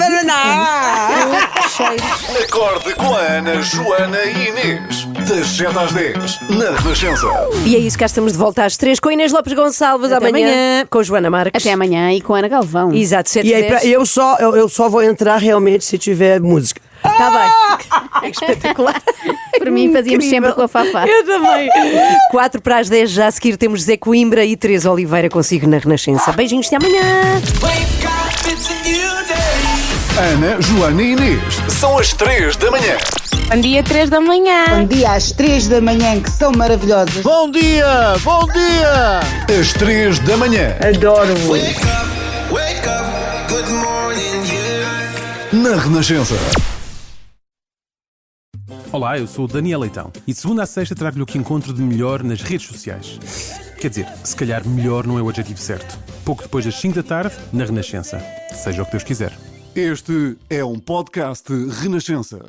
Acorde com a Ana, Joana e Inês. Das 7 às 10, na Renascença. E é isso, cá estamos de volta às 3 com Inês Lopes Gonçalves. Amanhã com Joana Marques. Até amanhã e com Ana Galvão. Exato, 7 E aí, eu só vou entrar realmente se tiver música. Está bem. Espetacular. Para mim fazíamos sempre com a Fafá. Eu também. 4 para as 10, já a seguir temos Zé Coimbra e Teresa Oliveira consigo na Renascença. Beijinhos, até amanhã. Ana, Joana e Inês. São as 3 da manhã. Bom dia, 3 da manhã. Bom dia às 3 da manhã, que são maravilhosas. Bom dia, bom dia. Às 3 da manhã. Adoro-vos. Na Renascença. Olá, eu sou o Daniel Leitão e de segunda a sexta trago-lhe o que encontro de melhor nas redes sociais. Quer dizer, se calhar melhor não é o adjetivo certo. Pouco depois das 5 da tarde, na Renascença. Seja o que Deus quiser. Este é um podcast Renascença.